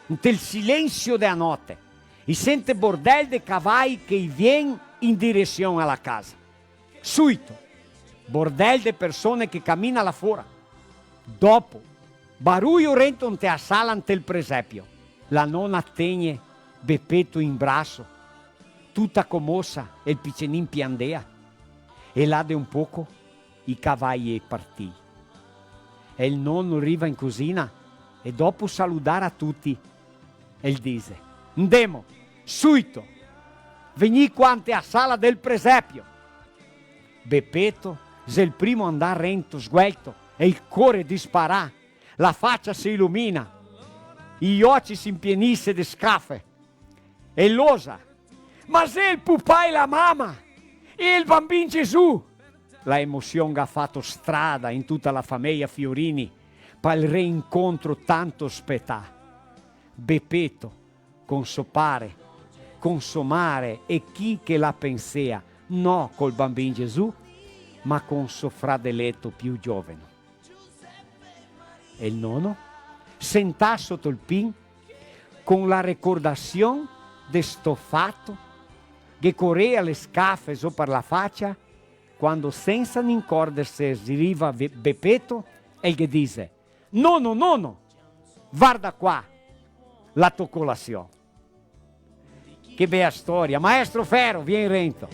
nel silenzio della notte, si sente bordel de cavalli che viene in direzione alla casa. Subito, bordel de persone che cammina là fuori. Dopo, baruglio rentonte a sala ante il presepio. La nonna tegne Beppetto in braccio, tutta commossa, e il piccenin piandea. E là de un poco i cavalli partì. E il nonno arriva in cucina e dopo salutare a tutti, e dice: Ndemo, subito, veni quante a sala del presepio. Beppetto è il primo ad andare rento sguelto e il cuore disparà, la faccia si illumina, gli occhi si impienisse di scaffe e l'osa: ma se il papà e la mamma e il bambino Gesù! La emozione ha fatto strada in tutta la famiglia Fiorini per il reincontro tanto aspettato. Beppetto, consopare, consomare e chi che la pensea, no col bambino Gesù, ma con suo fradeletto più giovane. E il nonno sentà sotto il pin con la ricordazione di sto fatto che correa le scaffe sopra la faccia quando senza incordersi arriva Beppetto e gli dice: nonno, guarda qua la tua colazione. Che bella storia. Maestro Ferro, vieni rento.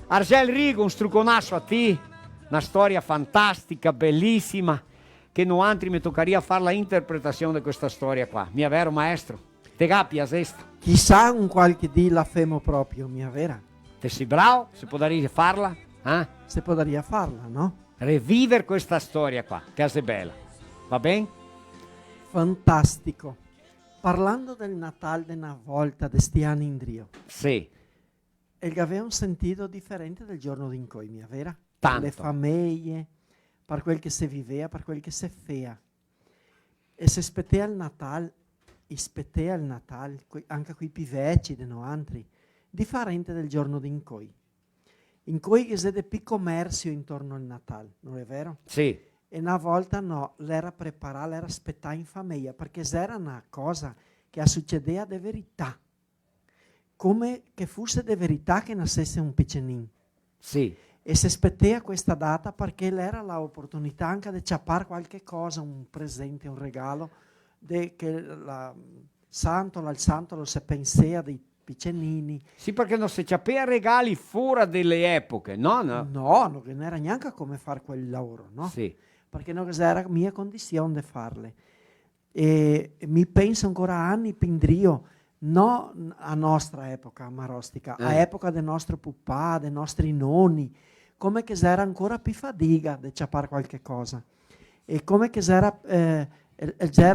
Argel Rigo, un struconasso a te, una storia fantastica, bellissima, che non altri mi toccaria fare la interpretazione di questa storia qua. Mia vero maestro? Te capias esto? Chissà un qualche dì la femo proprio, mia vera. Te sei bravo? Si può farla? Si può farla, no? Revivere questa storia qua, che è bella. Va bene? Fantastico. Parlando del Natale di una volta, di sti anni in drio. Sì. E aveva un sentito differente del giorno di incoi, mia vera? Tanto. Le famiglie, per quel che si viveva, per quel che si fea. E se spettea il Natale, anche quei pivecci di no altri, differente del giorno di incoi. In cui che siete più commercio intorno al Natale, non è vero? Sì. E una volta no, l'era preparata, l'era aspettata in famiglia, perché era una cosa che succedeva di verità. Come che fosse di verità che nascesse un piccenin. Sì. E si aspettava questa data perché era l'opportunità anche di ciappare qualche cosa, un presente, un regalo, che il santo lo si pensava dei piccenini. Sì, perché non si ciappeva regali fuori delle epoche, no? No, non era neanche come fare quel lavoro, no? Sì. Perché non era mia condizione di farle. E mi penso ancora anni pindrio, no a nostra epoca marostica, a epoca del nostro papà, dei nostri nonni, come che era ancora più fatica di ciappare qualche cosa. E come che era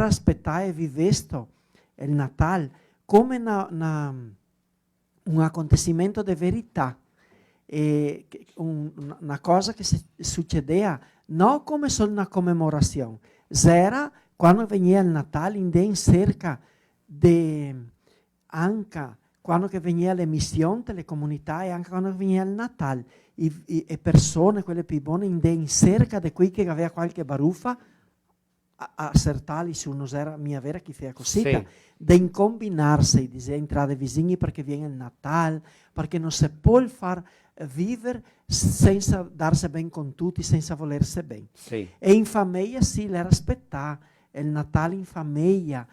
aspettare e vivesto il Natale come un acontecimento di verità. E una cosa che succedeva non come solo una commemorazione, era quando veniva il Natale in cerca di anche quando veniva l'emissione delle comunità e anche quando veniva il Natale e persone, quelle più buone, in cerca di quei che aveva qualche baruffa a cercare se non era mia vera chi fea cosita, di combinarsi, di entrare vicini perché viene il Natale, perché non si può far vivere senza darsi bene con tutti, senza volersi bene. Sì. E in famiglia sì, l'era aspettare il Natale in famiglia.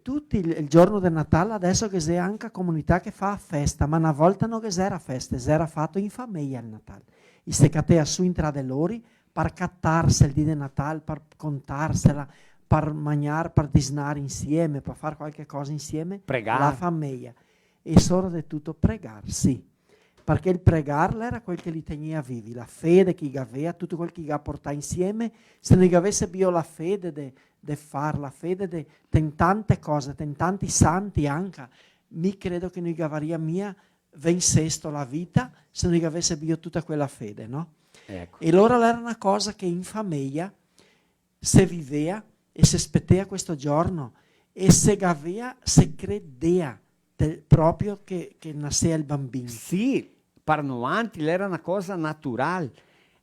Tutti il giorno del Natale adesso che c'è anche comunità che fa festa, ma una volta non che era festa, era fatto in famiglia il Natale. E si catea su in tra di loro per cattarsi il dì di Natale, per contarsela, per mangiare, per disnare insieme, per fare qualche cosa insieme. Pregare. La famiglia. E soprattutto pregare, sì. Perché il pregare era quel che li teneva vivi, la fede che aveva, tutto quel che portava insieme. Se non avesse più la fede di fare, la fede in tante cose, in tanti santi anche, mi credo che noi avremmo mia vensesto la vita se non avesse più tutta quella fede, no? Ecco. E allora era una cosa che in famiglia si viveva e si aspettava questo giorno e si aveva, si credeva proprio che nasceva il bambino. Sì, per noi era una cosa naturale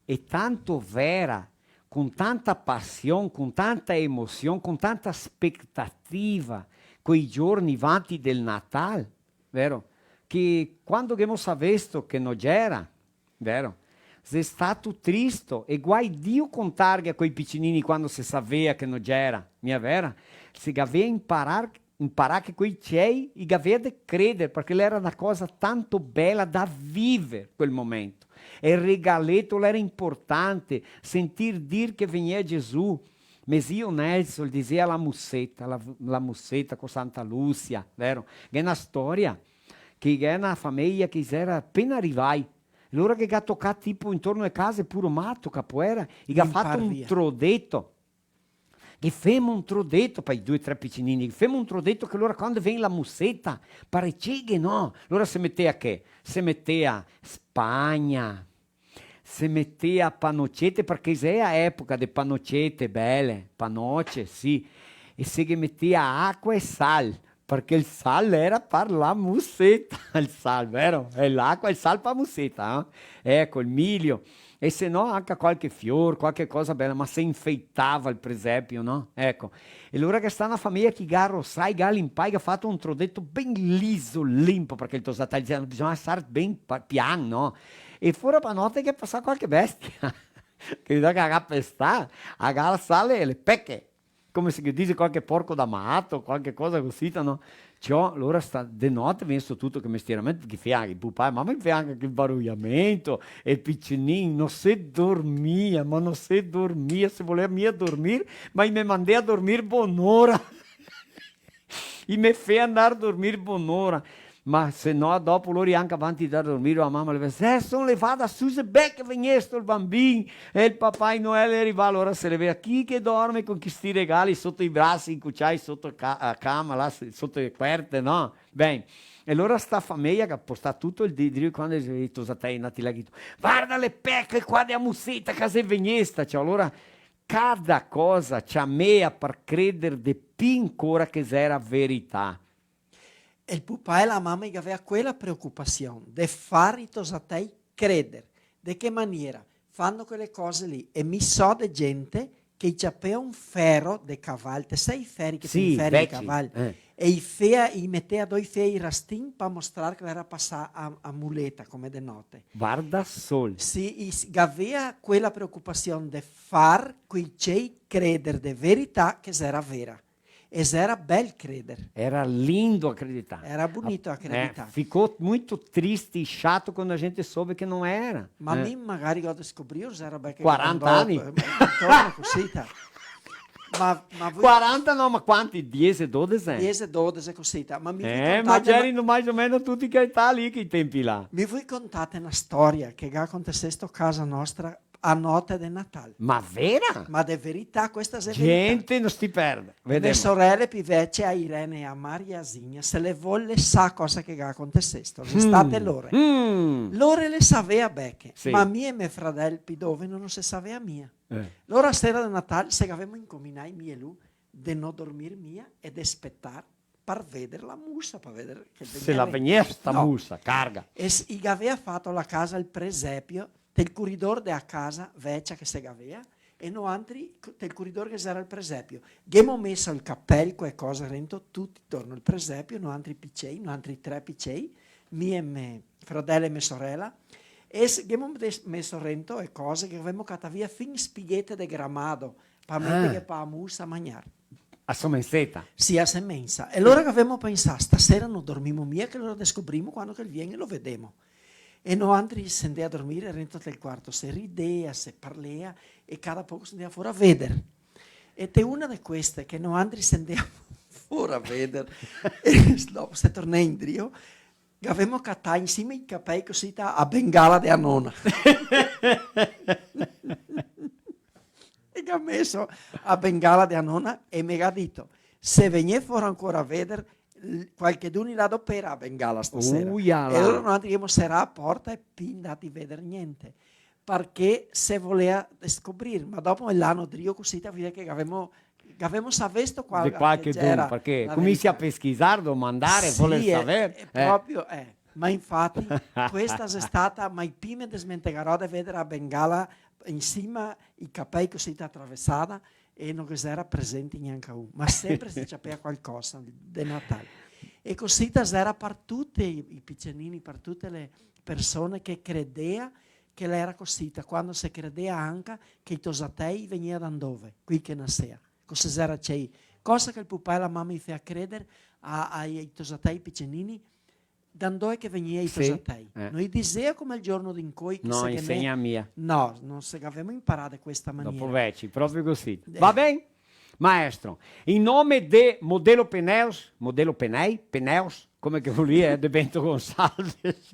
e tanto vera, con tanta passione, con tanta emozione, con tanta aspettativa, quei giorni avanti del Natale, vero? Che quando abbiamo visto che non c'era, vero? Sei stato triste e guai Dio contarghi a quei piccinini quando si sapeva che non c'era, mia vera? Si aveva imparare che quei c'è e aveva di credere, perché era una cosa tanto bella da vivere quel momento. E il regaletto era importante, sentir dire che veniva Gesù. Mesio Nelson dizia la musetta con Santa Lucia, vero? È una storia che è una famiglia che era appena arrivati. Allora che ha toccato tipo intorno alle case puro matto, capoeira, e ha fatto un trodetto. Che femo un trodetto per i 2 o 3 piccinini, femo un trodetto che allora quando viene la musetta, parecchie no. Allora si metteva che? Si metteva Spagna, si metteva panocette, perché è epoca di panocette belle, panocce, sì. E si metteva acqua e sal, perché il sal era per la musetta, il sal, vero? E l'acqua e il sal per la musetta, ecco, il miglio. E se no anche qualche fiore, qualche cosa bella, ma si infettava il presepio, no? Ecco. E allora che sta una famiglia che sai, limpai, che ha fatto un trodetto ben liso, limpo, perché il tosatale bisogna stare ben piano, no? E fuori per notte che passa qualche bestia, che da che ha pestato, ha sale e le pecche, come si dice qualche porco da matto, qualche cosa così, no? Ciò, allora sta di notte visto tutto che mestieramente che fa anche il papà, ma mi fa anche il barugliamento e il piccinino, non si dormia, ma non si dormia, se voleva mia dormire, ma mi mandai a dormire buon'ora, e mi fa andare a dormire buon'ora, ma se no dopo loro anche avanti da dormire la mamma le dice, sono levata a Susa Becca vegnesto il bambino e il papà Noel arriva, allora se le vede chi che dorme con questi regali sotto i bracci, in cucciai sotto a cama, là, sotto le querte, no? Bene, e allora sta famiglia che ha postato tutto il dì, quando è detto a te, nati là, guarda le pecche qua di musetta che sei vegnesta, cioè allora cada cosa c'ha mea per credere di più ancora che era verità. E il papà e la mamma che aveva quella preoccupazione di fare i tosatei credere. Di che maniera? Fanno quelle cose lì. E mi so di gente che c'aveva un ferro di cavallo, sei ferri che sono ferri di cavallo, e i metteva 2 fei rastin per mostrare che era passata a muleta come de notte. Guarda sol. Sì, aveva quella preoccupazione di far quei cei credere di verità che era vera. E era bel credere. Era lindo acreditare. Era bonito acreditare. Ficou molto triste e chato quando a gente soube che non era. Ma a me magari ho scoprito era 40 anni. Così, Ma voi 40 no, ma quanti? 10, 12? 10, 12 così. Ma mi Ma c'erano mai o meno tutti che sta lì che i tempi là. mi voi contate una storia che ha acontecesse a casa nostra a notte di Natale. Ma vera? Ma di verità, questa è verità. Gente non si perde. Le Vediamo. sorelle pivece a Irene e a Maria Signa se le volle sa cosa che ha acontecesse. L'estate loro. Loro le sapeva becche, Sì. ma mie e mie fratelli dove non si sapeva mia. Loro a sera di Natale se avevamo incominai mie e lui di non dormire mia ed aspettare per vedere la musa, per vedere che Se la veniva sta No. musa, carga. E aveva fatto la casa il presepio del corridore della casa vecchia che si aveva e noi altri del corridore che c'era il presepio. Abbiamo messo il cappello e cose rento tutti attorno al presepio, noi altri piccei, noi altri 3 piccei, mie e me fratello e mia sorella, e abbiamo messo rento e cose che avevamo cattato via fin spighette di gramado, per mettere che per la musa a mangiare. A somenseta. Sia semmenza. E allora che avevamo pensato, stasera non dormimo mia, che lo scoprimo quando che viene e lo vediamo. E noi altri si andava a dormire dentro del quarto, si ridea, si parlava e cada poco si andava fuori a vedere. Ed è una di queste che noi altri si andava fuori a vedere e dopo si tornava in drio, che avevamo cattato insieme i capelli così a bengala della nonna. E che ha messo a bengala della nonna e mi ha detto, se veniva fuori ancora a vedere, qualche d'uni là dopo era a bengala stasera. E allora noi andiamo a porta e più andati a vedere niente. Perché se voleva scoprire, ma dopo l'anno drio così che avevamo saputo Di qualche dono, perché cominci a pesquisare, domandare, voler sapere. Proprio, ma infatti questa è stata mai prima di smentegarò di vedere a bengala insieme i capelli così attraversata e non era presente neanche uno, ma sempre si sapeva qualcosa di Natale. E così era per tutti i piccinini, per tutte le persone che credeva che lei era così, quando si credeva anche che i tosatei venivano da dove, qui che nasceva. Così era c'è, cosa che il papà e la mamma mi faceva credere ai tosatei piccinini, da dove che veniva i tosatei. Noi diceva come il giorno in cui... No, insegna mia. No, non si avevamo imparato in questa maniera. Dopo vecchi, proprio così. Va bene? Maestro, in nome de Modelo Peneus, Peneus, come che vuol dire, de Bento Gonçalves,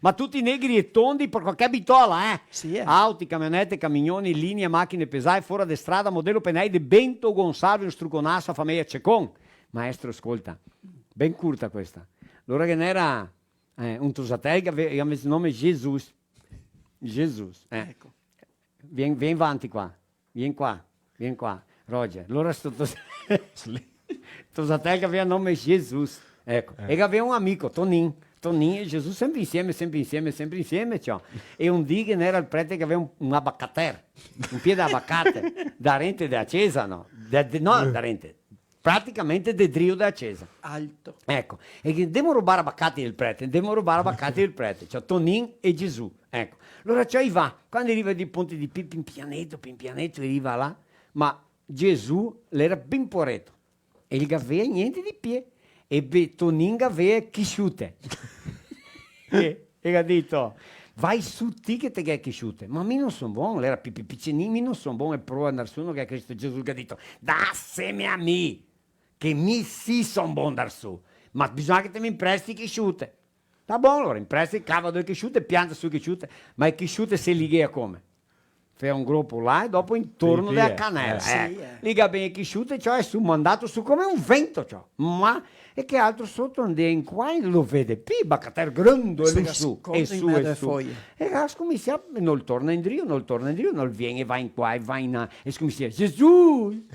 ma tutti negri e tondi per qualche bitola, Sì, Auti, camionette, camioni, linee, macchine pesate, fuori di strada, Modelo Penei de Bento Gonçalves, un struconasso a famiglia Cecon. Maestro, ascolta, ben curta questa. Allora che n'era un tosatello che aveva messo il nome Gesù. Ecco. Vieni avanti qua, vieni qua, Roger. Allora sto tosatello che aveva il nome Gesù. Ecco. E che aveva un amico, Tonin e Gesù sempre insieme, cioè. E un dì che n'era il prete che aveva un abacater, un piede abacate, da rente da accesa, no? No, da rente. Praticamente de drio da accesa. Alto. Ecco, e che devo rubare abaccati del prete, cioè Tonin e Gesù, ecco. Allora cioè va, quando arriva di ponte di pin pianetto, arriva là, ma Gesù l'era ben poretto, e gli aveva niente di piede, e Tonin aveva chisciute. e ha detto, vai su ti che te che chisciute, ma mi non sono buono, l'era piccinini, mi non sono buono, e prova a andare su uno che ha Cristo Gesù che ha detto, dassemi a me, che mi sì son buon dar su, ma bisogna che te mi impresti chisciute. Va buono, allora impresti, cava 2 chisciute, pianta su chisciute, ma i chisciute si lighea come? Fa un gruppo là e dopo intorno della cannella. Liga bene i chisciute, cioè è su mandato su come un vento, cioè. Ma e che altro sotto andava in qua e lo vede, bacater grande e su, e su. E scommissa, non torna in drio, non viene e va in qua e va in là, e scommissa, Gesù!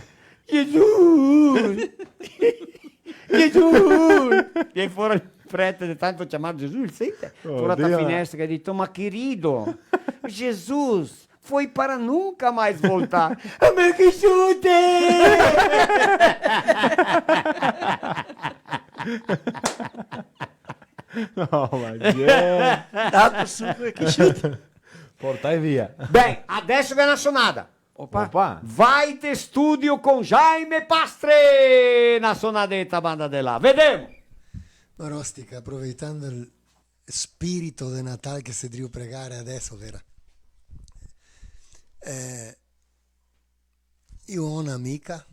E fuori il prete di tanto chiamare Gesù, il sente, fuori dalla finestra che ha detto, ma che rido, Gesù, foi para nunca mais voltar. A me che chute! No, ma yeah. Dato subito che chute. Portai via. Bem, adesso viene una sonata. Opa. Vai te studio con Jaime Pastre, na sonadetta banda de là. Vedemos. Marostica, aproveitando il spirito de Natal che si deve pregare adesso, vera? io ho un'amica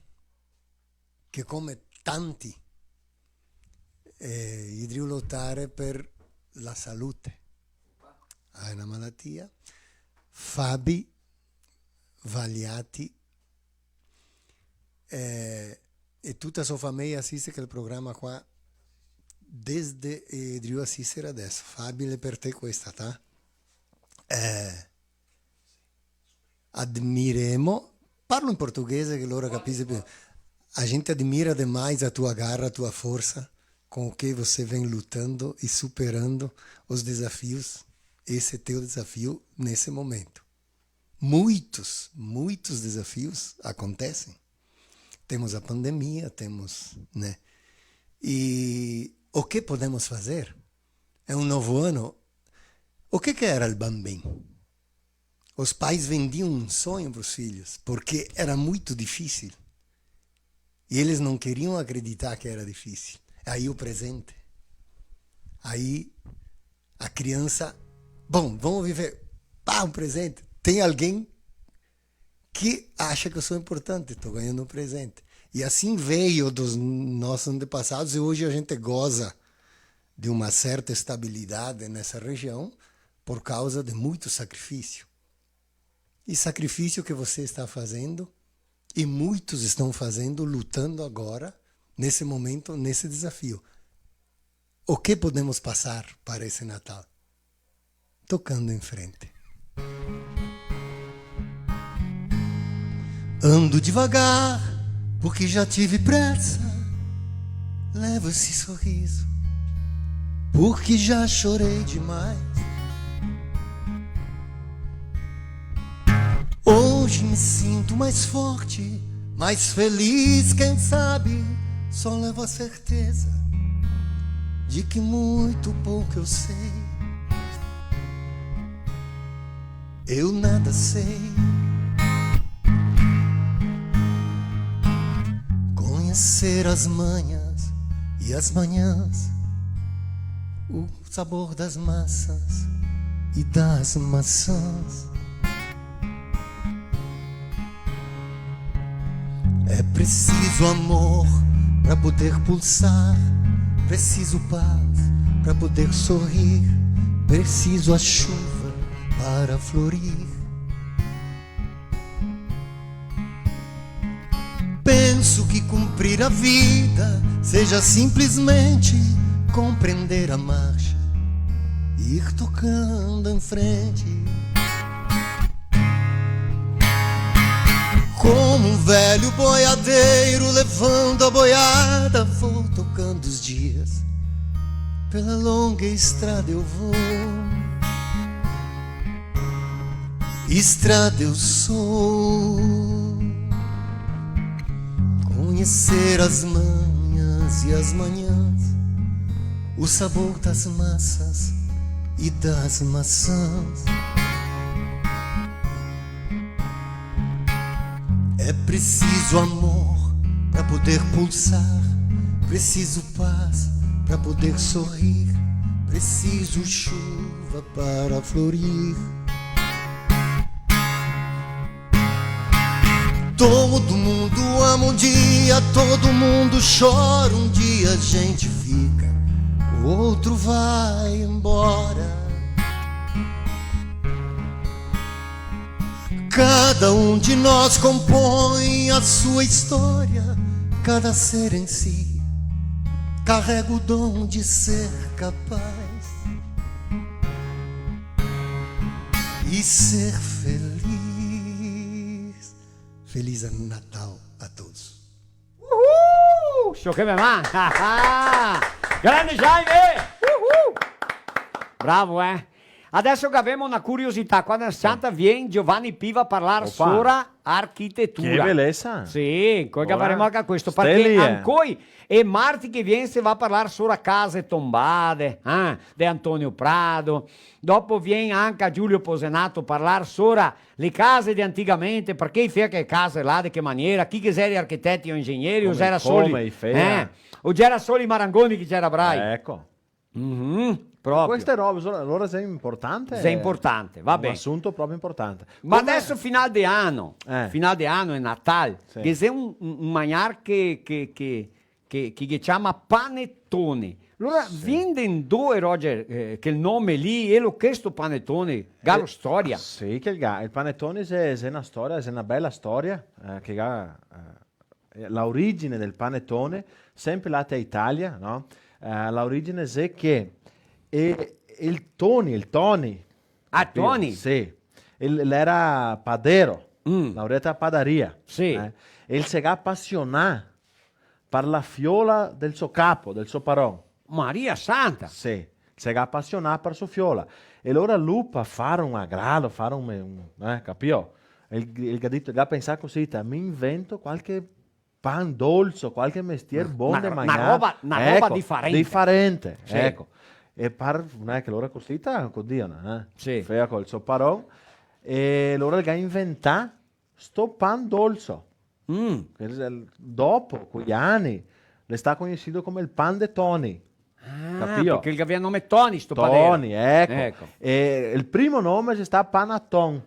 che come tanti deve lottare per la salute. Ha una malattia. Fabi Vagliati e tutta la sua famiglia assiste che il programma qua desde Drew assistere adesso. Fabi, per te questa, tá? Admiremo, parlo in portoghese che loro capiscono più. A gente admira demais a tua garra, a tua força, com o que você vem lutando e superando os desafios. Esse é teu desafio nesse momento. Muitos desafios acontecem. Temos a pandemia, temos, né? E o que podemos fazer? É um novo ano. O que era o Bambim? Os pais vendiam um sonho para os filhos, porque era muito difícil. E eles não queriam acreditar que era difícil. Aí o presente. Aí a criança... Bom, vamos viver. Pá, um presente. Tem alguém que acha que eu sou importante. Estou ganhando um presente. E assim veio dos nossos antepassados. E hoje a gente goza de uma certa estabilidade nessa região por causa de muito sacrifício. E sacrifício que você está fazendo, e muitos estão fazendo, lutando agora, nesse momento, nesse desafio. O que podemos passar para esse Natal? Tocando em frente. Ando devagar, porque já tive pressa. Levo esse sorriso, porque já chorei demais. Hoje me sinto mais forte, mais feliz, quem sabe. Só levo a certeza de que muito pouco eu sei. Eu nada sei. Conhecer as manhas e as manhãs, o sabor das massas e das maçãs. É preciso amor para poder pulsar, preciso paz para poder sorrir, preciso a chuva para florir. Penso que cumprir a vida seja simplesmente compreender a marcha e ir tocando em frente. Como um velho boiadeiro levando a boiada, vou tocando os dias, pela longa estrada eu vou. Estrada eu sou. Conhecer as manhas e as manhãs, o sabor das massas e das maçãs. É preciso amor para poder pulsar, preciso paz para poder sorrir, preciso chuva para florir. Todo mundo ama um dia, todo mundo chora um dia, a gente fica, o outro vai embora. Cada um de nós compõe a sua história, cada ser em si carrega o dom de ser capaz e ser feliz. Feliz Natal a todos. Uhul! Show que me manda! Grande Jaime! Uhul! Bravo, Adesso abbiamo una curiosità, quando Santa viene Giovanni Piva a parlare sulla architettura. Che bellezza! Sì, poi faremo anche questo, Stai perché lì, ancora e Marti che viene se va a parlare sulla case tombate, di Antonio Prado. Dopo viene anche Giulio Posenato a parlare sulla le case di anticamente, perché fa che case là, di che maniera, chi che erano architetti o ingegneri, o c'era solo i Marangoni che c'era Brai. Ecco. Proprio. Queste robe, allora è importante. È importante, va un bene. assunto proprio importante. Ma Come- adesso final de anno è Natale, Sì. che è un mangiare che chiama panettone. Allora, viene due, Roger, che il nome lì, e lo questo panettone, gallo storia. Sì, che il panettone è una storia, è una bella storia, che ha l'origine del panettone, sempre là a Italia, no? L'origine è che il Tony. Ah, Tony? Sì. Era padero, laureata a padaria. Sì. E il si è appassionato per la fiola del suo capo, del suo paron. Maria Santa. Sì, si è appassionato per sua fiola. E allora lui per fare un agrado, capito? Il gadito ha pensato così, mi invento qualche pan dolce, qualche mestiere buono da mangiare. Una roba differente. Differente, Sì. ecco. E per che allora così, codino, Sì. Feia col suo paron. E allora ha inventato sto pan dolce. Dopo, con gli anni, le sta conosciuto come il pan de Tony. Capito? Perché aveva il nome Tony, sto Tony, padere. ecco. E il primo nome si sta Panaton.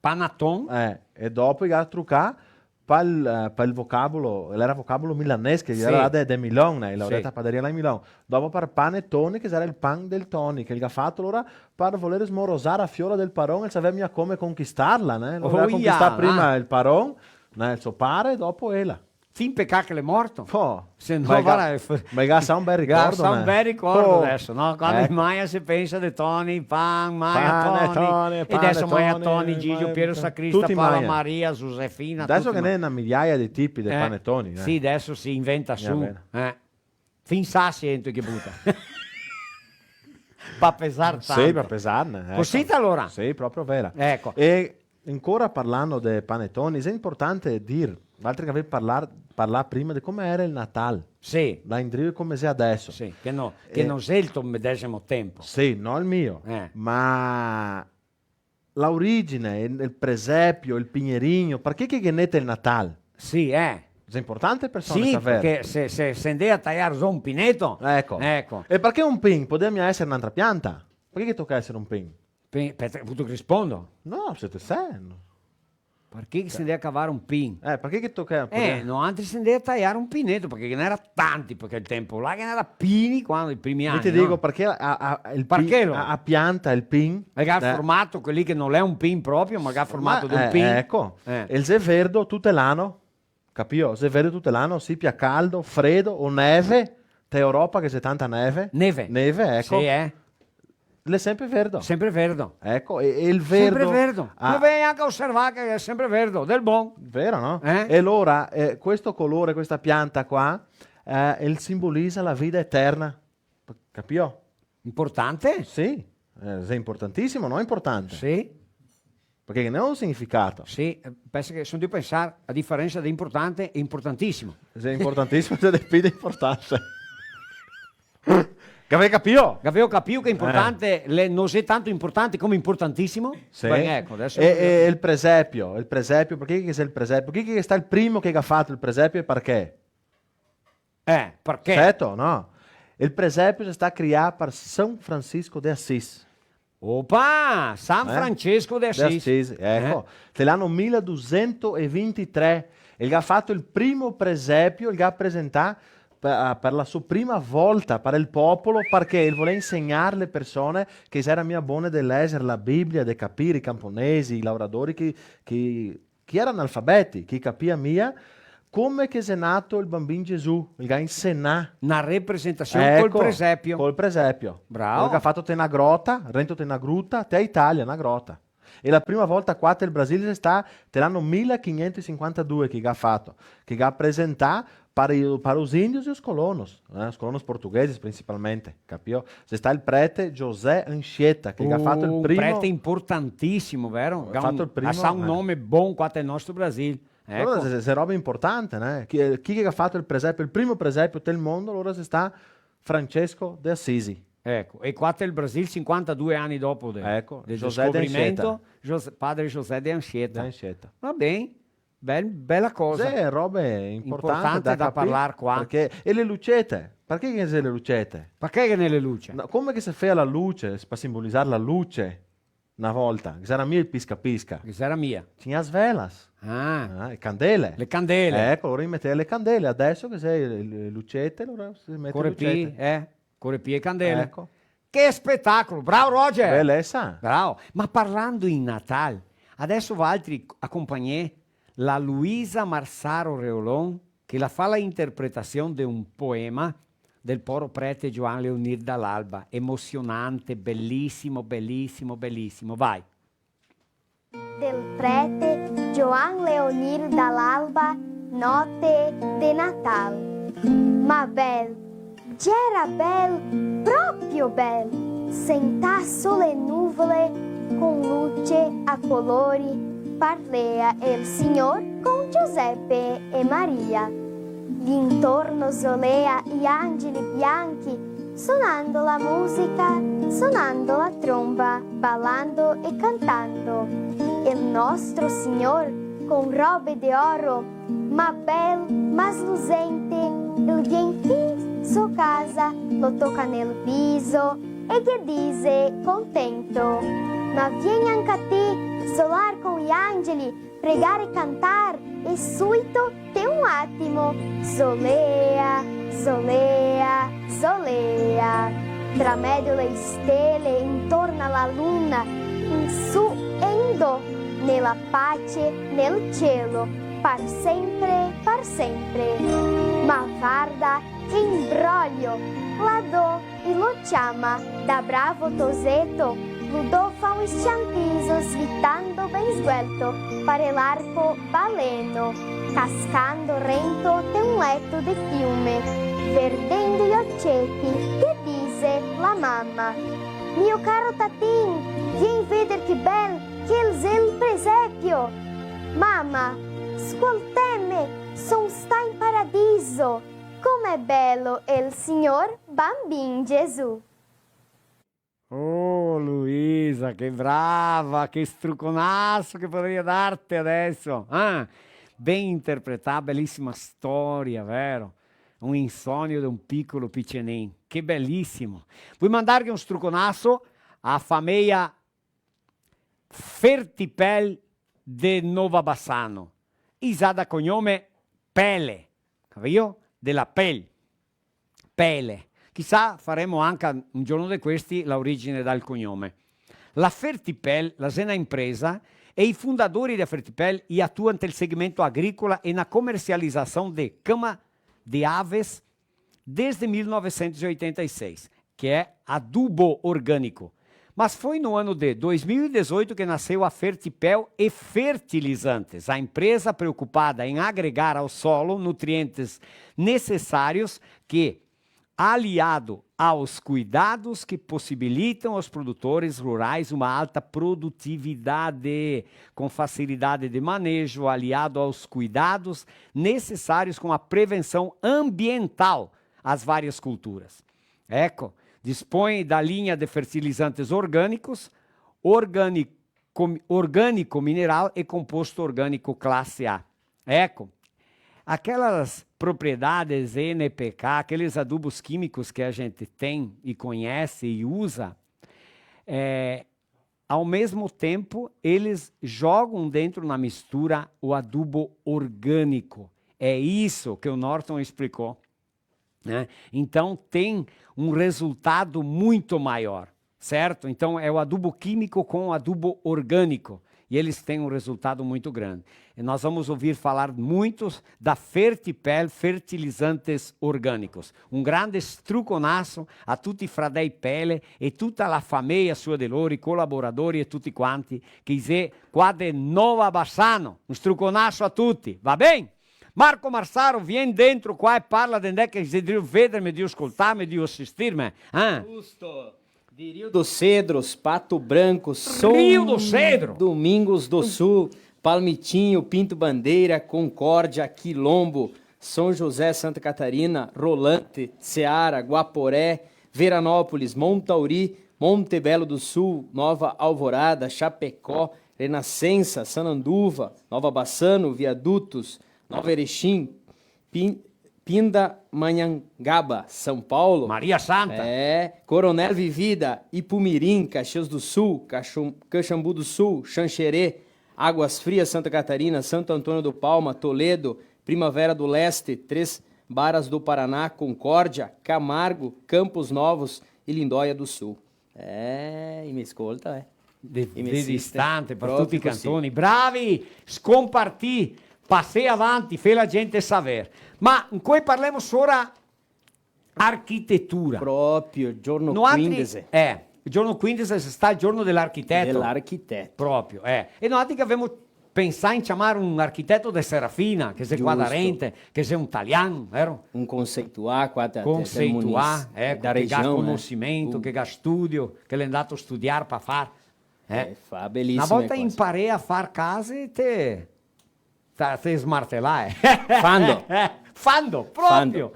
Panaton? E dopo ha truccato per il vocabolo, era vocabolo milanese, che Sì. era de Milano, la Sì. padaria là in Milano. Dopo per panettone, che era il pan del Tony, che ha fatto allora per voler smorosare a fiola del paron e sapeva come conquistarla, né? Voleva conquistare prima il paron, il suo pare, e dopo ella. Fin peccato che è morto. Se no, ma guarda, sa un bel ricordo. sa un bel ricordo adesso, no? Quando Ecco. in Maia si pensa di Tony, pan, Maia, Tony, e adesso Maia, Tony, Tony, Gigio, Maia, Piero Sacrista, tutti Paola Maia. Maria, Giuseppina. Adesso tutti che ne è una migliaia di tipi di panettoni. Sì, adesso si inventa su. bene. Fin sassi entro che butta. Va a pesare tanto. Sì, per pesarne. Ecco. Così allora? Sì, proprio vera. Ecco. E ancora parlando dei panettoni, è importante dire, altri che avevi parlato prima di come era il Natale. Sì. Da indrio come sia adesso. Sì, che non è il tuo medesimo tempo. Sì, non il mio, ma l'origine, il presepio, il pignerino, perché che genete il Natale? Sì, È importante per Sì, sapere. perché se andai a tagliare un pineto, Ecco. ecco. E perché un pin? Poteva essere un'altra pianta? Perché che tocca essere un pin? Per appunto che rispondo. No, siete sen. Perché si andai a cavare un pin? Perché che tocca? No, anzi si andai a tagliare un pinetto, perché ce n'era tanti, perché il tempo là che n'era pini quando i primi anni. Io ti dico perché a pianta il pin ha formato quelli che non è un pin proprio, ma che ha formato di un pin. Ecco, e il zeverdo tutto l'anno, capito? Zeverdo tutto l'anno, si pia caldo, freddo o neve, te Europa che c'è tanta neve. Neve, ecco. Sì, L'è sempre verdo. Sempre verdo. Ecco, e il verdo. Sempre verdo. Lo vai anche a osservare che è sempre verdo, del buon. Vero, no? E allora, questo colore, questa pianta qua, simbolizza la vita eterna. Capito? Importante? Sì, è importantissimo, non è importante? Sì. Perché ne ha un significato. Sì, penso che sono di pensare, a differenza di importante, è importantissimo. Se è importantissimo, se è importante. Avevi capito? Avevo capito che è importante, non è tanto importante come importantissimo. Sì. Beh, ecco, adesso E il presepio, perché che è il presepio? Chi è sta il primo che ha fatto il presepio e perché? Perché? Certo, no. Il presepio si sta creato per San Francisco de Assis. Opa, San Francesco de Assis. Ecco, nell'anno 1223 e ha fatto il primo presepio, il ha presentato per la sua prima volta per il popolo, perché voleva insegnare alle persone che era mia buona di leggere la Bibbia, di capire i camponesi, i lavoratori che erano analfabeti, che capia mia, come che è nato il bambino Gesù, il ha insegnato. Una rappresentazione col presepio. Col presepio. Bravo. Che ha fatto una grotta, rento una gruta, te Italia, una grotta. E la prima volta qua il Brasile sta l'anno 1552 che ha fatto, che ha presentato per os índios e os colonos portoghesi principalmente, capito? Se sta il prete José Anchieta, che ha fatto il primo... Un prete importantissimo, vero? Ha fatto il primo... Ha un nome buono qua nel nostro Brasile. Ecco. Allora, se roba importante, né? Chi ha fatto il primo presepio del mondo, allora se sta Francesco de Assisi. Ecco, e qua il Brasile 52 anni dopo del José scoprimento, padre José de Anchieta. Va bene. bella cosa. Sì, robe importanti da capire, parlare qua. Perché, e le lucette? Perché che sono le lucette? Perché che nelle luci? No, come che si fa la luce, per simbolizzare la luce, una volta? Che sarà mia il pisca-pisca. Che sarà mia. Tinha as velas. Le candele. Le candele. Ecco, ora rimetteva le candele. Adesso che sei le lucette, allora si mette Corepì, Corepì e candele. Ecco. Che spettacolo, bravo Roger! Bellezza. Bravo, ma parlando in Natale, adesso va altri a compagnia, la Luisa Marsaro Reolon, che la fa la interpretazione di un poema del poro prete Gioan Leonir dall'Alba, emozionante, bellissimo, bellissimo, bellissimo, vai. Del prete Gioan Leonir dall'Alba, notte de Natal. Ma bel, c'era bel, proprio bel, sentà sulle nuvole con luce a colori, parlea il Signor con Giuseppe e Maria. D'intorno solea gli angeli bianchi, suonando la musica, suonando la tromba, ballando e cantando. Il nostro Signor con robe d'oro, ma bel, ma lucente, il vien fin sua casa, lo tocca nel viso e che dice contento. Ma vieni anche a te, solar con gli angeli, pregare e cantare, e subito te un attimo, solea, solea, solea. Tra medio le stelle, intorno alla luna, in su e in do, nella pace, nel cielo, par sempre, par sempre. Ma guarda che imbroglio, la do e lo chiama, da bravo toseto, Ludò fa un sciantiso svitando ben sguelto, pare l'arco baleno, cascando rento te un letto di fiume, verdendo gli occhetti, che dice la mamma. Mio caro tatin, vieni veder che bel, che il presepio. Mamma, ascoltemme, son sta in paradiso, com'è bello il Signor bambin Gesù. Oh Luisa, che brava, che struconasso che potrei darti adesso. Ben interpretata, bellissima storia, vero? Un insonio di un piccolo piccenin, che bellissimo. Vuoi mandargli un struconasso a famiglia Fertipel de Nova Bassano, isa da cognome Pele, capito? Della Pele. Chissà, faremo anche un giorno di questi l'origine dal cognome. La Fertipel, la sena impresa, e i fondatori da Fertipel attuano nel segmento agricola e na comercialização de cama de aves desde 1986, que é adubo orgânico. Mas foi no ano de 2018 que nasceu a Fertipel e Fertilizantes, a empresa preocupada em agregar ao solo nutrientes necessários que, aliado aos cuidados que possibilitam aos produtores rurais uma alta produtividade, com facilidade de manejo, aliado aos cuidados necessários com a prevenção ambiental às várias culturas. Ecco, dispõe da linha de fertilizantes orgânicos, orgânico mineral e composto orgânico classe A. Ecco, aquelas propriedades NPK, aqueles adubos químicos que a gente tem e conhece e usa, ao mesmo tempo, eles jogam dentro na mistura o adubo orgânico. É isso que o Norton explicou, né? Então, tem um resultado muito maior, certo? Então, é o adubo químico com o adubo orgânico. E eles têm um resultado muito grande. E nós vamos ouvir falar muito da Fertipel Fertilizantes Orgânicos. Um grande struconasso a tutti i fradei Pele e tutta la famiglia sua de loro, i collaboratori e tutti quanti, che sei qua de Nova Bassano. Un struconasso a tutti, va bene? Marco Marsaro, vieni dentro qua e parla di che devi vedermi, di ascoltarmi, di assistirmi. Justo. De Rio dos Cedros, Pato Branco, São Rio do Cedro, Domingos do Sul, Palmitinho, Pinto Bandeira, Concórdia, Quilombo, São José, Santa Catarina, Rolante, Ceará, Guaporé, Veranópolis, Montauri, Montebello do Sul, Nova Alvorada, Chapecó, Renascença, Sananduva, Nova Bassano, Viadutos, Nova Erechim, Pindamonhangaba, São Paulo. Maria Santa. Coronel Vivida, Ipumirim, Caxias do Sul, Caxambu do Sul, Xanxerê, Águas Frias, Santa Catarina, Santo Antônio do Palma, Toledo, Primavera do Leste, Três Barras do Paraná, Concórdia, Camargo, Campos Novos e Lindóia do Sul. E mi ascolta, Di distante per tutti i cantoni. Bravi, scompartì, passei avanti, fai la gente saper. Ma qui parliamo ora architettura. Proprio, giorno No 15. Il giorno 15 sta il giorno dell'architetto. Dell'architetto. Proprio, E noi che abbiamo pensato in chiamare un architetto de Serafina, che sia qua da Rente, che sia un italiano, vero? Un conceituar qua Conceituar, da che ha região, conoscimento, che ha studio, che l'è andato a studiare per fare. Fa bellissime Una volta cose. imparei a fare case, te smartellai. Fando, proprio.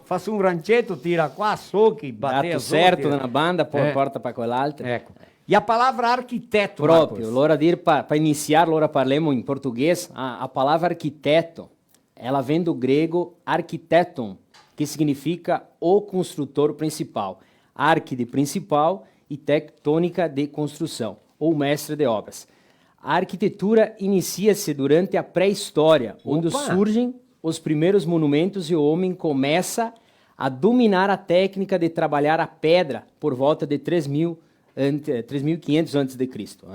Faccio un rancetto, tira qua, socchi, batte Dato certo da una banda, poi porta para quell'altra. Ecco. E a palavra arquiteto, Proprio, Marcos? allora para iniciar, allora parliamo in português, a palavra arquiteto, ela vem do grego arquiteton, que significa o construtor principal. Arque de principal e tectônica de construção, ou mestre de obras. A arquitetura inicia-se durante a pré-história, onde surgem os primeiros monumentos e o homem começa a dominar a técnica de trabalhar a pedra por volta de 3.500 a.C.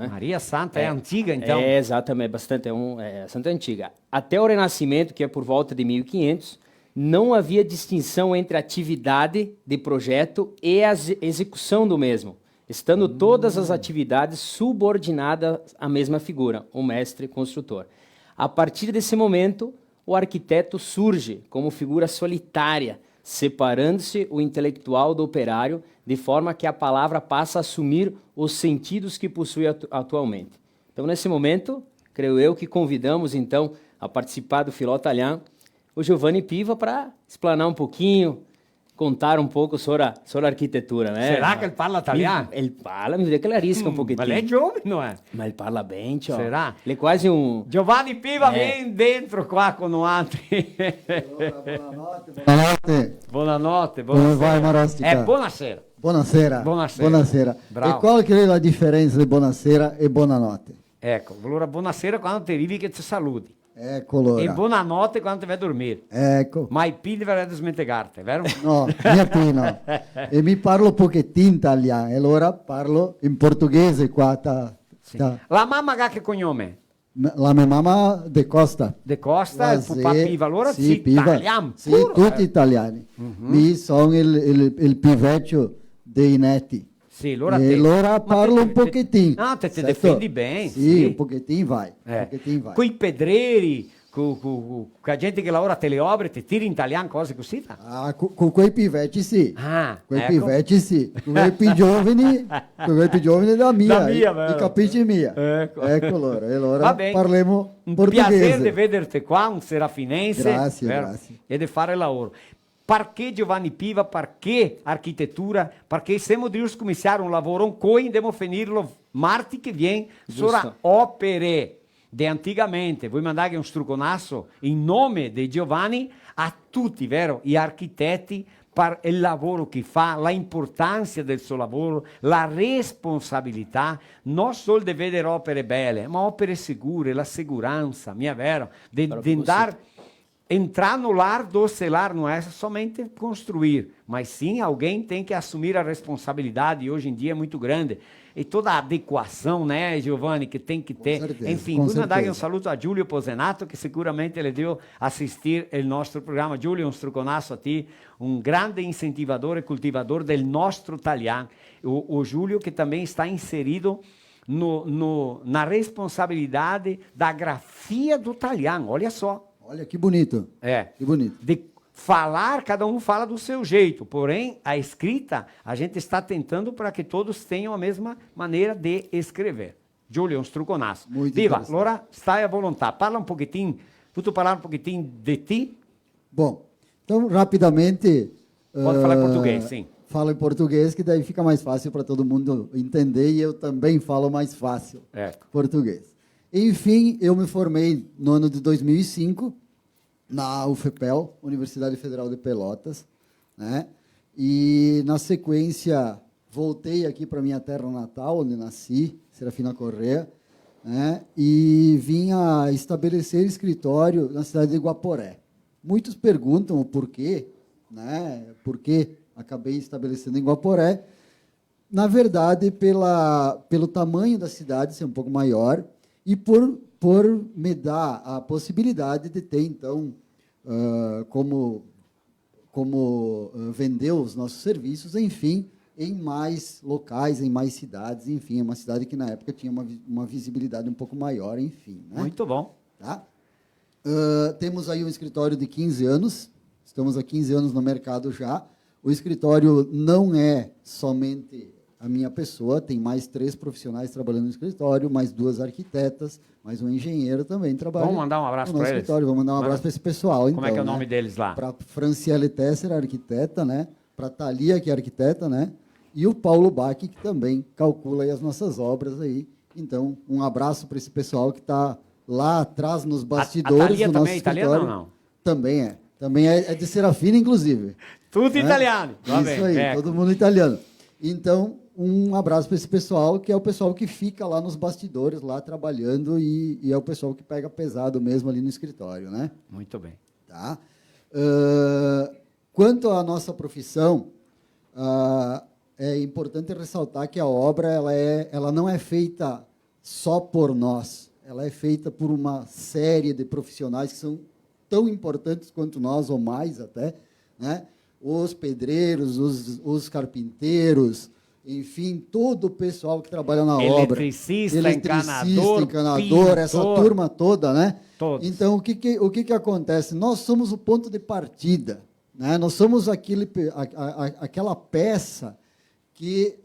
Maria Santa é antiga, então? Exatamente, bastante, é bastante antiga. Até o Renascimento, que é por volta de 1500, não havia distinção entre a atividade de projeto e a execução do mesmo, estando todas as atividades subordinadas à mesma figura, o mestre construtor. A partir desse momento, o arquiteto surge como figura solitária, separando-se o intelectual do operário, de forma que a palavra passa a assumir os sentidos que possui atualmente. Então, nesse momento, creio eu que convidamos, então, a participar do Filó Italiano, o Giovanni Piva para explanar um pouquinho, contar um pouco sobre a arquitetura, né? Será que ele parla italiano? Ele parla, mi vede che la risca un pochettino. Ma lei è giovane, non è? Ma ele parla bem, tio. Será? Ele é quase um... Giovanni Piva, vem dentro qua con altri. Buonanotte. Buonanotte. Come vai, Marostica? Buonasera. Buonasera. Buonasera. Bravo. E qual che è la differenza di buonasera e buonanotte? Ecco, allora buonasera quando ti arrivi che ti saluti. Ecco allora. E buonanotte quando ti vai a dormire. Ecco. Ma i P dovrebbe smentegarti, vero? No, mia no. E mi parlo un pochettino italiano, e allora parlo in portoghese qua. La mamma che cognome? La mia mamma De Costa. De Costa, il papà Piva, allora sì, italiano. Sì, tutti italiani. Mi sono il pivecchio dei netti. Sì, allora e allora parlo un pochettino. No, te difendi bene. Sì, un pochettino vai. Con i pedreri, con la gente che lavora a teleopere, ti tiri in italiano, cose così? Con quei pivecchi sì. Quei ecco. pivecchi sì. Con quei più giovani da mia. I capisci mia. Ecco allora. E allora parliamo un portoghese. piacere di vederti qua, un serafinense. Grazie. E di fare lavoro. Perché Giovanni Piva? Perché architettura? Perché siamo di cominciare un lavoro coi andiamo a finirlo martedì che viene solo opere di anticamente. Vuoi mandare un struconasso in nome di Giovanni a tutti, vero? Gli architetti per il lavoro che fa, la importanza del suo lavoro, la responsabilità, non solo di vedere opere belle, ma opere sicure, la sicurezza, mia vero? Di andare... Entrar no lar do celular não é somente construir, mas sim alguém tem que assumir a responsabilidade e hoje em dia é muito grande. E toda a adequação, né, Giovanni, que tem que ter. Certeza, Enfim, vou mandar um saluto a Giulio Posenato, que seguramente ele deu assistir o nosso programa. Giulio, um struconasso a ti, um grande incentivador e cultivador del nostro italiano. O Giulio que também está inserido na responsabilidade da grafia do italiano, olha só. Olha que bonito. Que bonito. De falar, cada um fala do seu jeito. Porém, a escrita, a gente está tentando para que todos tenham a mesma maneira de escrever. Giulio, um struconasso. Viva, allora stai a volontà. Parla um pouquinho, tu falar um pouquinho de ti? Bom, então rapidamente... Pode falar português, sim. falo em português, que daí fica mais fácil para todo mundo entender e eu também falo mais fácil português. Enfim, eu me formei no ano de 2005 na UFPEL, Universidade Federal de Pelotas, né? E, na sequência, voltei aqui para minha terra natal, onde nasci, Serafina Corrêa, né? E vim a estabelecer escritório na cidade de Guaporé. Muitos perguntam o porquê, né? Por que acabei estabelecendo em Guaporé. Na verdade, pelo tamanho da cidade ser um pouco maior e por me dar a possibilidade de ter, então, como vender os nossos serviços, enfim, em mais locais, em mais cidades, enfim, é uma cidade que, na época, tinha uma visibilidade um pouco maior, enfim. Né? Muito bom. Tá? Temos aí um escritório de 15 anos, estamos há 15 anos no mercado já. O escritório não é somente a minha pessoa, tem mais 3 profissionais trabalhando no escritório, mais 2 arquitetas, mais um engenheiro também trabalhando. Vamos mandar um abraço para eles? Vamos mandar um abraço para esse pessoal. Como então, é que é o né? nome deles lá? Para Franciele Tesser, arquiteta, né? Para Thalia, que é arquiteta, né? E o Paulo Bach, que também calcula aí as nossas obras aí. Então, um abraço para esse pessoal que está lá atrás nos bastidores. A Thalia do nosso também é italiana ou não? Também é. Também é de Serafina, inclusive. Tudo né? italiano. Isso aí, todo mundo italiano. Então, um abraço para esse pessoal, que é o pessoal que fica lá nos bastidores, lá trabalhando, e é o pessoal que pega pesado mesmo ali no escritório, né? Muito bem. Tá? Quanto à nossa profissão, é importante ressaltar que a obra ela não é feita só por nós, ela é feita por uma série de profissionais que são tão importantes quanto nós, ou mais até, né? Os pedreiros, os carpinteiros, enfim, todo o pessoal que trabalha na obra. Eletricista, encanador, pintor, essa turma toda, né? Todos. Então, o que acontece? Nós somos o ponto de partida, né? Nós somos aquela peça que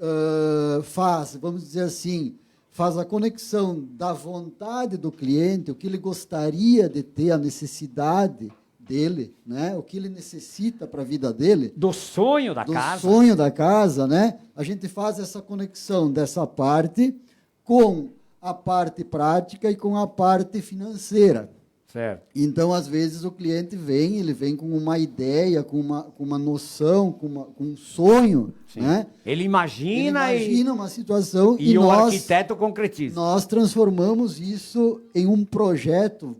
faz, vamos dizer assim, faz a conexão da vontade do cliente, o que ele gostaria de ter, a necessidade dele, né? O que ele necessita para a vida dele. Do sonho da casa. Do sonho da casa, né? A gente faz essa conexão dessa parte com a parte prática e com a parte financeira. Certo. Então, às vezes, o cliente ele vem com uma ideia, com uma noção, com um sonho. Né? Ele imagina uma situação e o arquiteto concretiza. Nós transformamos isso em um projeto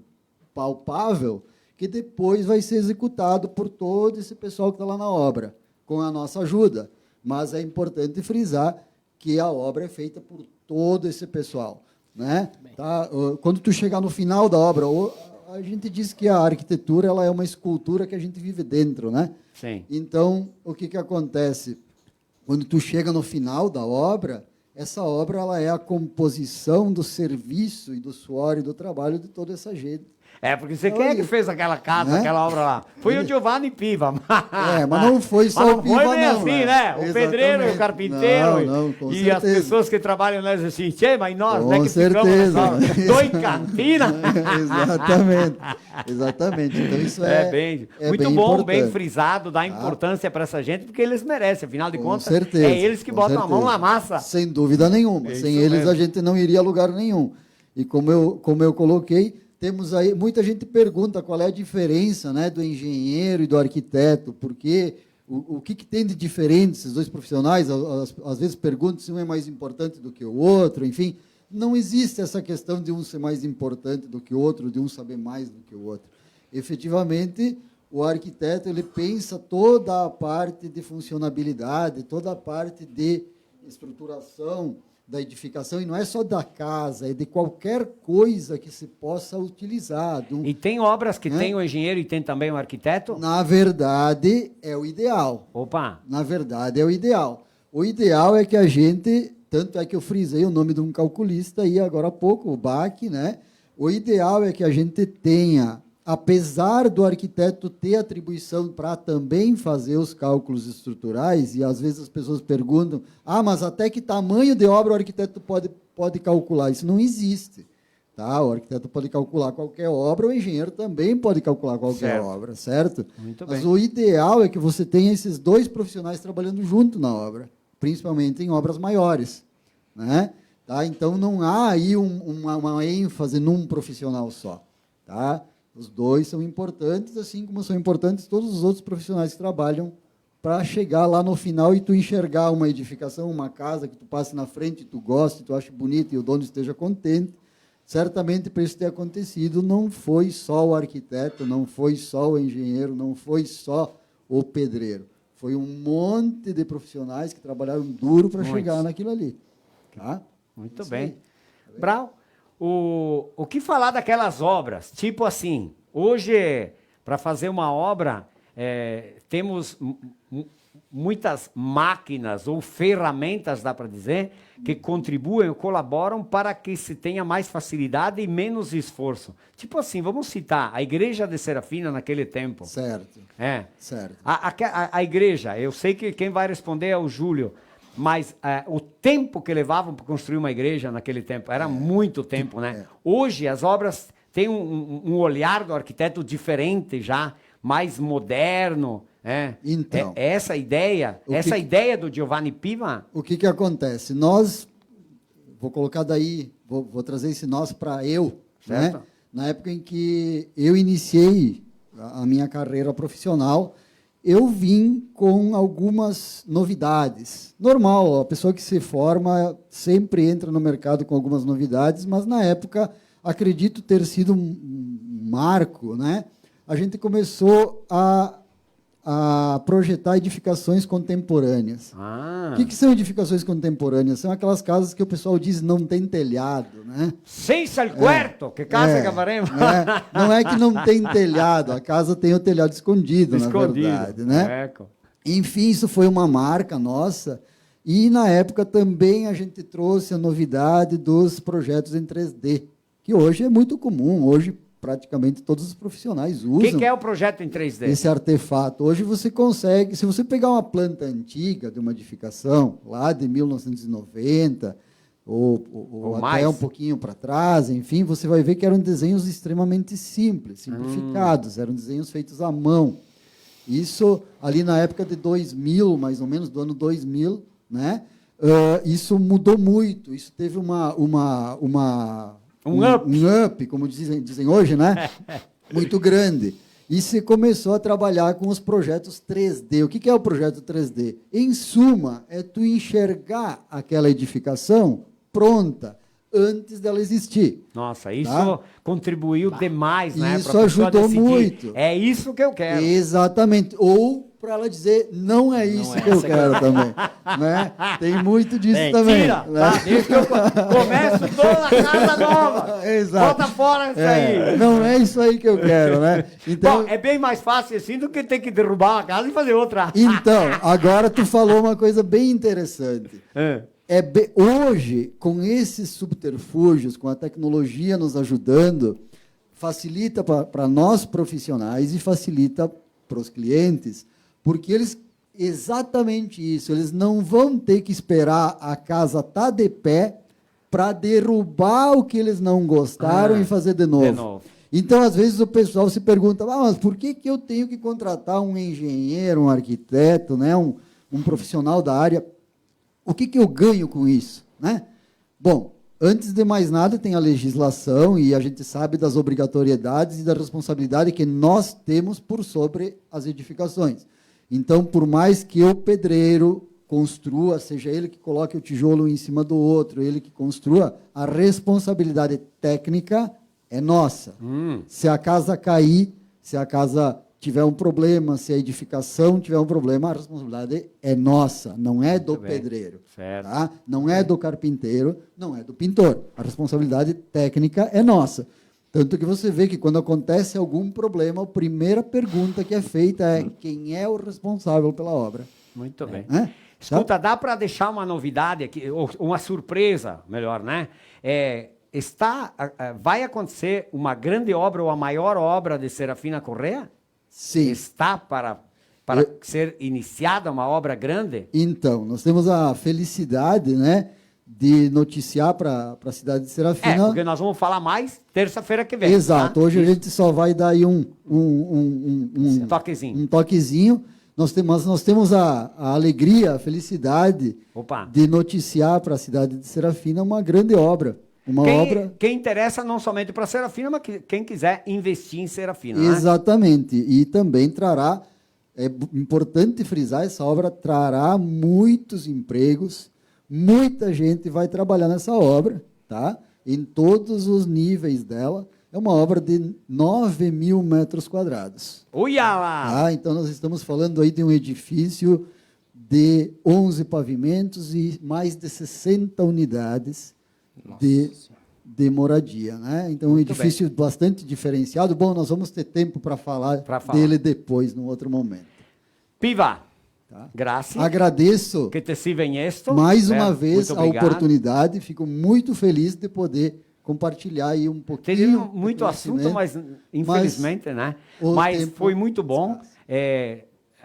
palpável que depois vai ser executado por todo esse pessoal que está lá na obra, com a nossa ajuda. Mas é importante frisar que a obra é feita por todo esse pessoal. Né? Tá? Quando tu chegar no final da obra, a gente diz que a arquitetura ela é uma escultura que a gente vive dentro, né? Sim. Então, o que acontece? Quando tu chega no final da obra, essa obra ela é a composição do serviço e do suor e do trabalho de toda essa gente. Porque quem é que fez aquela casa, né? Aquela obra lá? Foi o Giovanni Piva. Mas não foi só o Piva, não. Foi bem assim, né? O pedreiro e o carpinteiro e as pessoas que trabalham lá dizem assim, mas nós, né, que ficamos dois cantinas. Exatamente. Então, isso muito bem bom, importante. bem frisado, dá importância para essa gente, porque eles merecem, afinal de contas, certeza, é eles que botam a mão na massa. Sem dúvida nenhuma. Sem eles, mesmo. A gente não iria a lugar nenhum. E como eu coloquei, temos aí, muita gente pergunta qual é a diferença, né, do engenheiro e do arquiteto, porque o que tem de diferente esses dois profissionais, às vezes perguntam se um é mais importante do que o outro, enfim, não existe essa questão de um ser mais importante do que o outro, de um saber mais do que o outro. Efetivamente, o arquiteto ele pensa toda a parte de funcionabilidade, toda a parte de estruturação, da edificação, e não é só da casa, é de qualquer coisa que se possa utilizar. E tem obras que tem o engenheiro e tem também o arquiteto? Na verdade, é o ideal. Opa! Na verdade, é o ideal. O ideal é que a gente, tanto é que eu frisei o nome de um calculista aí agora há pouco, o Bach, né? O ideal é que a gente tenha, apesar do arquiteto ter atribuição para também fazer os cálculos estruturais, e às vezes as pessoas perguntam, mas até que tamanho de obra o arquiteto pode calcular? Isso não existe. Tá? O arquiteto pode calcular qualquer obra, o engenheiro também pode calcular qualquer obra, certo? Muito Mas bem. o ideal é que você tenha esses dois profissionais trabalhando junto na obra, principalmente em obras maiores, né? Tá? Então, não há aí uma ênfase num profissional só. Tá? Os dois são importantes, assim como são importantes todos os outros profissionais que trabalham para chegar lá no final e tu enxergar uma edificação, uma casa que tu passe na frente, tu goste, tu ache bonito e o dono esteja contente. Certamente, para isso ter acontecido, não foi só o arquiteto, não foi só o engenheiro, não foi só o pedreiro. Foi um monte de profissionais que trabalharam duro para chegar naquilo ali. Tá? Muito bem. Brau, o que falar daquelas obras? Tipo assim, hoje, para fazer uma obra, temos muitas máquinas ou ferramentas, dá para dizer, que contribuem ou colaboram para que se tenha mais facilidade e menos esforço. Tipo assim, vamos citar a igreja de Serafina naquele tempo. Certo. Certo. A igreja, eu sei que quem vai responder é o Júlio, mas o tempo que levavam para construir uma igreja naquele tempo, era muito tempo, né? Hoje as obras têm um olhar do arquiteto diferente já, mais moderno. Então, essa ideia do Giovanni Piva. O que acontece? Nós, vou colocar daí, vou trazer esse nós para eu, né? Na época em que eu iniciei a minha carreira profissional, eu vim com algumas novidades. Normal, a pessoa que se forma sempre entra no mercado com algumas novidades, mas na época, acredito ter sido um marco, né? A gente começou a projetar edificações contemporâneas. O que são edificações contemporâneas? São aquelas casas que o pessoal diz não tem telhado, né? Senza il quarto, que casa que faremos? Não é que não tem telhado, a casa tem o telhado escondido, na verdade, né? Enfim, isso foi uma marca nossa, e na época também a gente trouxe a novidade dos projetos em 3D, que hoje é muito comum, hoje praticamente todos os profissionais usam. O que é o projeto em 3D? Esse artefato. Hoje você consegue, se você pegar uma planta antiga de uma edificação, lá de 1990, ou até um pouquinho para trás, enfim, você vai ver que eram desenhos extremamente simples, simplificados, eram desenhos feitos à mão. Isso ali na época de 2000, mais ou menos, do ano 2000, né? Isso mudou muito, isso teve um up, como dizem hoje, né? Muito grande. E se começou a trabalhar com os projetos 3D. O que é o projeto 3D? Em suma, é tu enxergar aquela edificação pronta antes dela existir. Nossa, isso contribuiu demais, né? Isso ajudou muito. É isso que eu quero. Exatamente. Ou para ela dizer, não é isso que eu quero também. Né? Tem muito disso também. Tira, né? Desde que eu começo toda a casa nova. Exato. Bota fora isso aí. Não é isso aí que eu quero, né? Então, bom, é bem mais fácil assim do que ter que derrubar uma casa e fazer outra. Então, agora tu falou uma coisa bem interessante. Hoje, com esses subterfúgios, com a tecnologia nos ajudando, facilita para nós profissionais e facilita para os clientes, porque eles, exatamente isso, eles não vão ter que esperar a casa estar de pé para derrubar o que eles não gostaram e fazer de novo. Então, às vezes, o pessoal se pergunta, mas por que eu tenho que contratar um engenheiro, um arquiteto, né, um profissional da área? O que eu ganho com isso? Né? Bom, antes de mais nada, tem a legislação e a gente sabe das obrigatoriedades e da responsabilidade que nós temos por sobre as edificações. Então, por mais que o pedreiro construa, seja ele que coloque o tijolo em cima do outro, ele que construa, a responsabilidade técnica é nossa. Se a casa cair, se a casa tiver um problema, se a edificação tiver um problema, a responsabilidade é nossa, não é do pedreiro. Tá? Não é do carpinteiro, não é do pintor. A responsabilidade técnica é nossa. Tanto que você vê que quando acontece algum problema, a primeira pergunta que é feita é quem é o responsável pela obra. Muito bem. Escuta, dá para deixar uma novidade aqui, ou uma surpresa, melhor, né? Vai acontecer uma grande obra ou a maior obra de Serafina Correa? Sim. Está para ser iniciada uma obra grande? Então, nós temos a felicidade, né, de noticiar para a cidade de Serafina. Porque nós vamos falar mais terça-feira que vem. Exato. Tá? Hoje a gente só vai dar aí um toquezinho. Nós temos a alegria, a felicidade de noticiar para a cidade de Serafina uma grande obra. Quem interessa não somente para Serafina, mas quem quiser investir em Serafina. Exatamente. Né? E também trará, é importante frisar, essa obra trará muitos empregos, muita gente vai trabalhar nessa obra, tá? Em todos os níveis dela. É uma obra de 9.000 metros quadrados. Uia lá! Então, nós estamos falando aí de um edifício de 11 pavimentos e mais de 60 unidades de moradia. Né? Então, um edifício bastante diferenciado. Bom, nós vamos ter tempo para falar dele depois, num outro momento. Piva! Graças. Agradeço que te sirvam esto. Mais uma vez a oportunidade. Fico muito feliz de poder compartilhar aí um pouquinho. Teria muito assunto, mas infelizmente, né? Mas foi muito bom.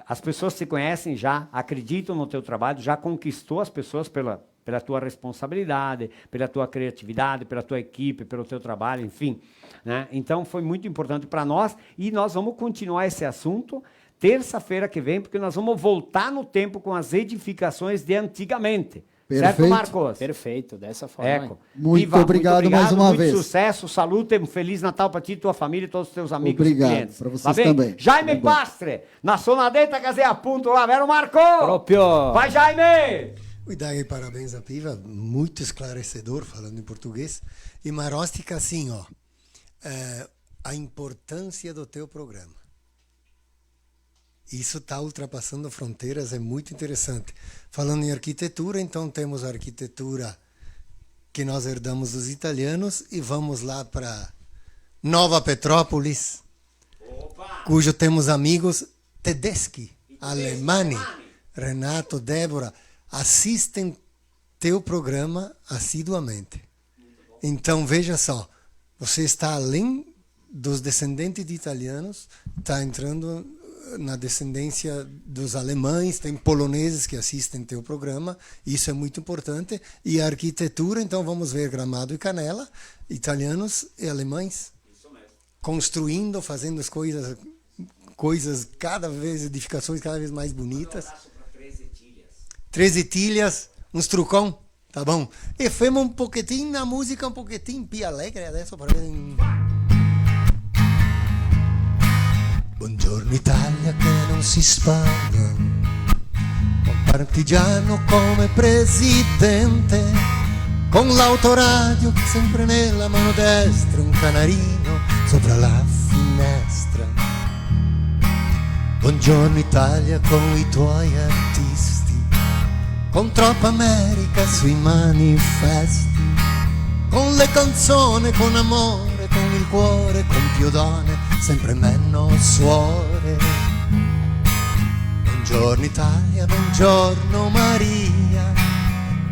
As pessoas te conhecem já, acreditam no teu trabalho, já conquistou as pessoas pela tua responsabilidade, pela tua criatividade, pela tua equipe, pelo teu trabalho, enfim. Né? Então, foi muito importante para nós e nós vamos continuar esse assunto terça-feira que vem, porque nós vamos voltar no tempo com as edificações de antigamente. Perfeito. Certo, Marcos? Perfeito, dessa forma. Muito obrigado mais uma vez. Muito sucesso, saluto, um Feliz Natal para ti, tua família e todos os teus amigos e clientes. Para vocês também. Jaime Pastre, na sonadeta che sei appunto lá, vero Marco? Proprio. Vai, Jaime! Dai parabéns a Piva, muito esclarecedor, falando em português. E Marostica, assim, a importância do teu programa. Isso está ultrapassando fronteiras, é muito interessante. Falando em arquitetura, então temos a arquitetura que nós herdamos dos italianos e vamos lá para Nova Petrópolis, cujo temos amigos tedeschi, alemães, Renato, Débora, assistem teu programa assiduamente. Então veja só, você está além dos descendentes de italianos, está entrando na descendência dos alemães, tem poloneses que assistem teu programa, isso é muito importante. E a arquitetura, então vamos ver Gramado e Canela, italianos e alemães, construindo, fazendo as coisas cada vez, edificações cada vez mais bonitas. 13 tilhas, uns trucão, tá bom? E femo um pouquinho na música, um pouquinho più alegre adesso para ver. Buongiorno Italia che non si spagna, un partigiano come presidente, con l'autoradio sempre nella mano destra, un canarino sopra la finestra. Buongiorno Italia con i tuoi artisti, con troppa America sui manifesti, con le canzoni, con amore, con il cuore, con più donne, sempre meno suore. Buongiorno Italia, buongiorno Maria,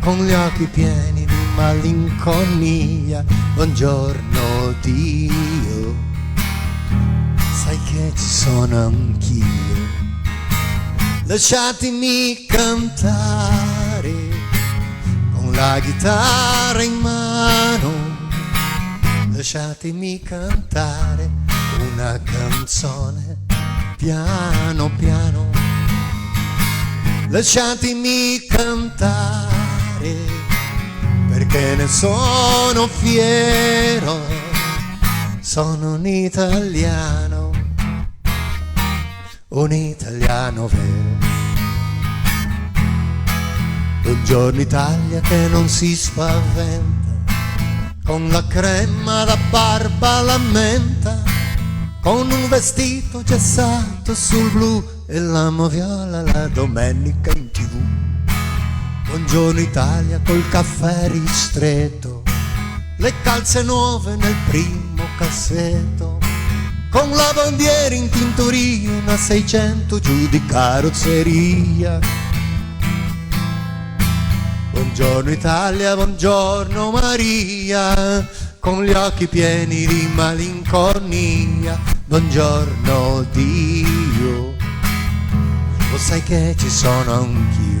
con gli occhi pieni di malinconia. Buongiorno Dio, sai che ci sono anch'io. Lasciatemi cantare con la chitarra in mano, lasciatemi cantare una canzone piano piano, lasciatemi cantare perché ne sono fiero, sono un italiano vero. Buongiorno Italia che non si spaventa, con la crema da barba la menta, con un vestito gessato sul blu e la moviola la domenica in TV. Buongiorno Italia col caffè ristretto, le calze nuove nel primo cassetto, con la bandiera in tintoria, una 600 giù di carrozzeria. Buongiorno Italia, buongiorno Maria, con gli occhi pieni di malinconia. Buongiorno Dio, lo sai che ci sono anch'io.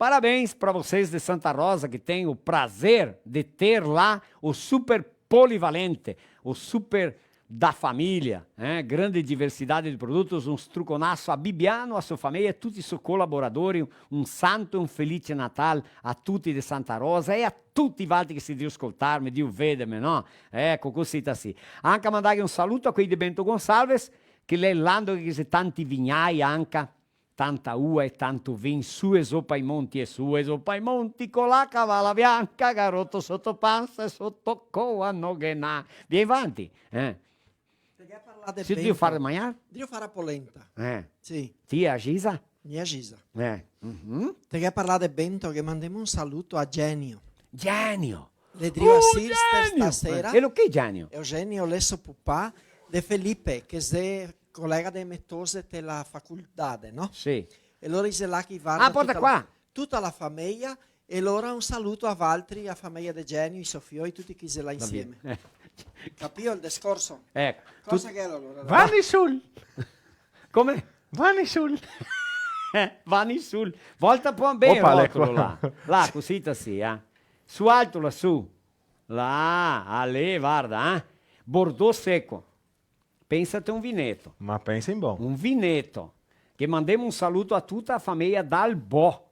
Parabéns para vocês de Santa Rosa que têm o prazer de ter lá o super polivalente, o super da família, grande diversidade de produtos, un struconasso a Bibiano, a sua família, a tutti i suoi collaboratori, un santo e un felice Natal a tutti di Santa Rosa e a tutti i altri che si devono ascoltarmi, Dio vedermi, no? Ecco, così sì. Anche mandare un saluto a quei di Bento Gonçalves, che lei l'anno che c'è tanti vignai anche, tanta ua e tanto vin, su e sopra i monti e su e sopra i monti, con la cavalla bianca, garotto sotto panza e sotto coa, no che na. Vieni avanti, Se devo fare da mangiare? Devo fare a polenta. Sì. Ti a Gisa? Mia Gisa. Te che parlare di Bento, che mandiamo un saluto a Genio. Genio! Le driva Silster stasera. E lo che è Genio? Eugenio Lesso Pupà, de Felipe, che è collega dei Mettose della facoltà, no? Sì. E loro dice là che va porta qua. Tutta la famiglia, e allora un saluto a Valtri, a famiglia di Genio, i Sofio e tutti chi se là insieme. Capito il discorso? Ecco. Cosa che è allora? Vanni sul! Come? Vanni sul! Vanni sul! Volta un bene il rotolo là. Là, così sì, Su alto lassù. Là, alle, guarda, Bordeaux secco. Pensate un vinetto. Ma pensa in buono. Un vinetto. Che mandiamo un saluto a tutta la famiglia Dalbò.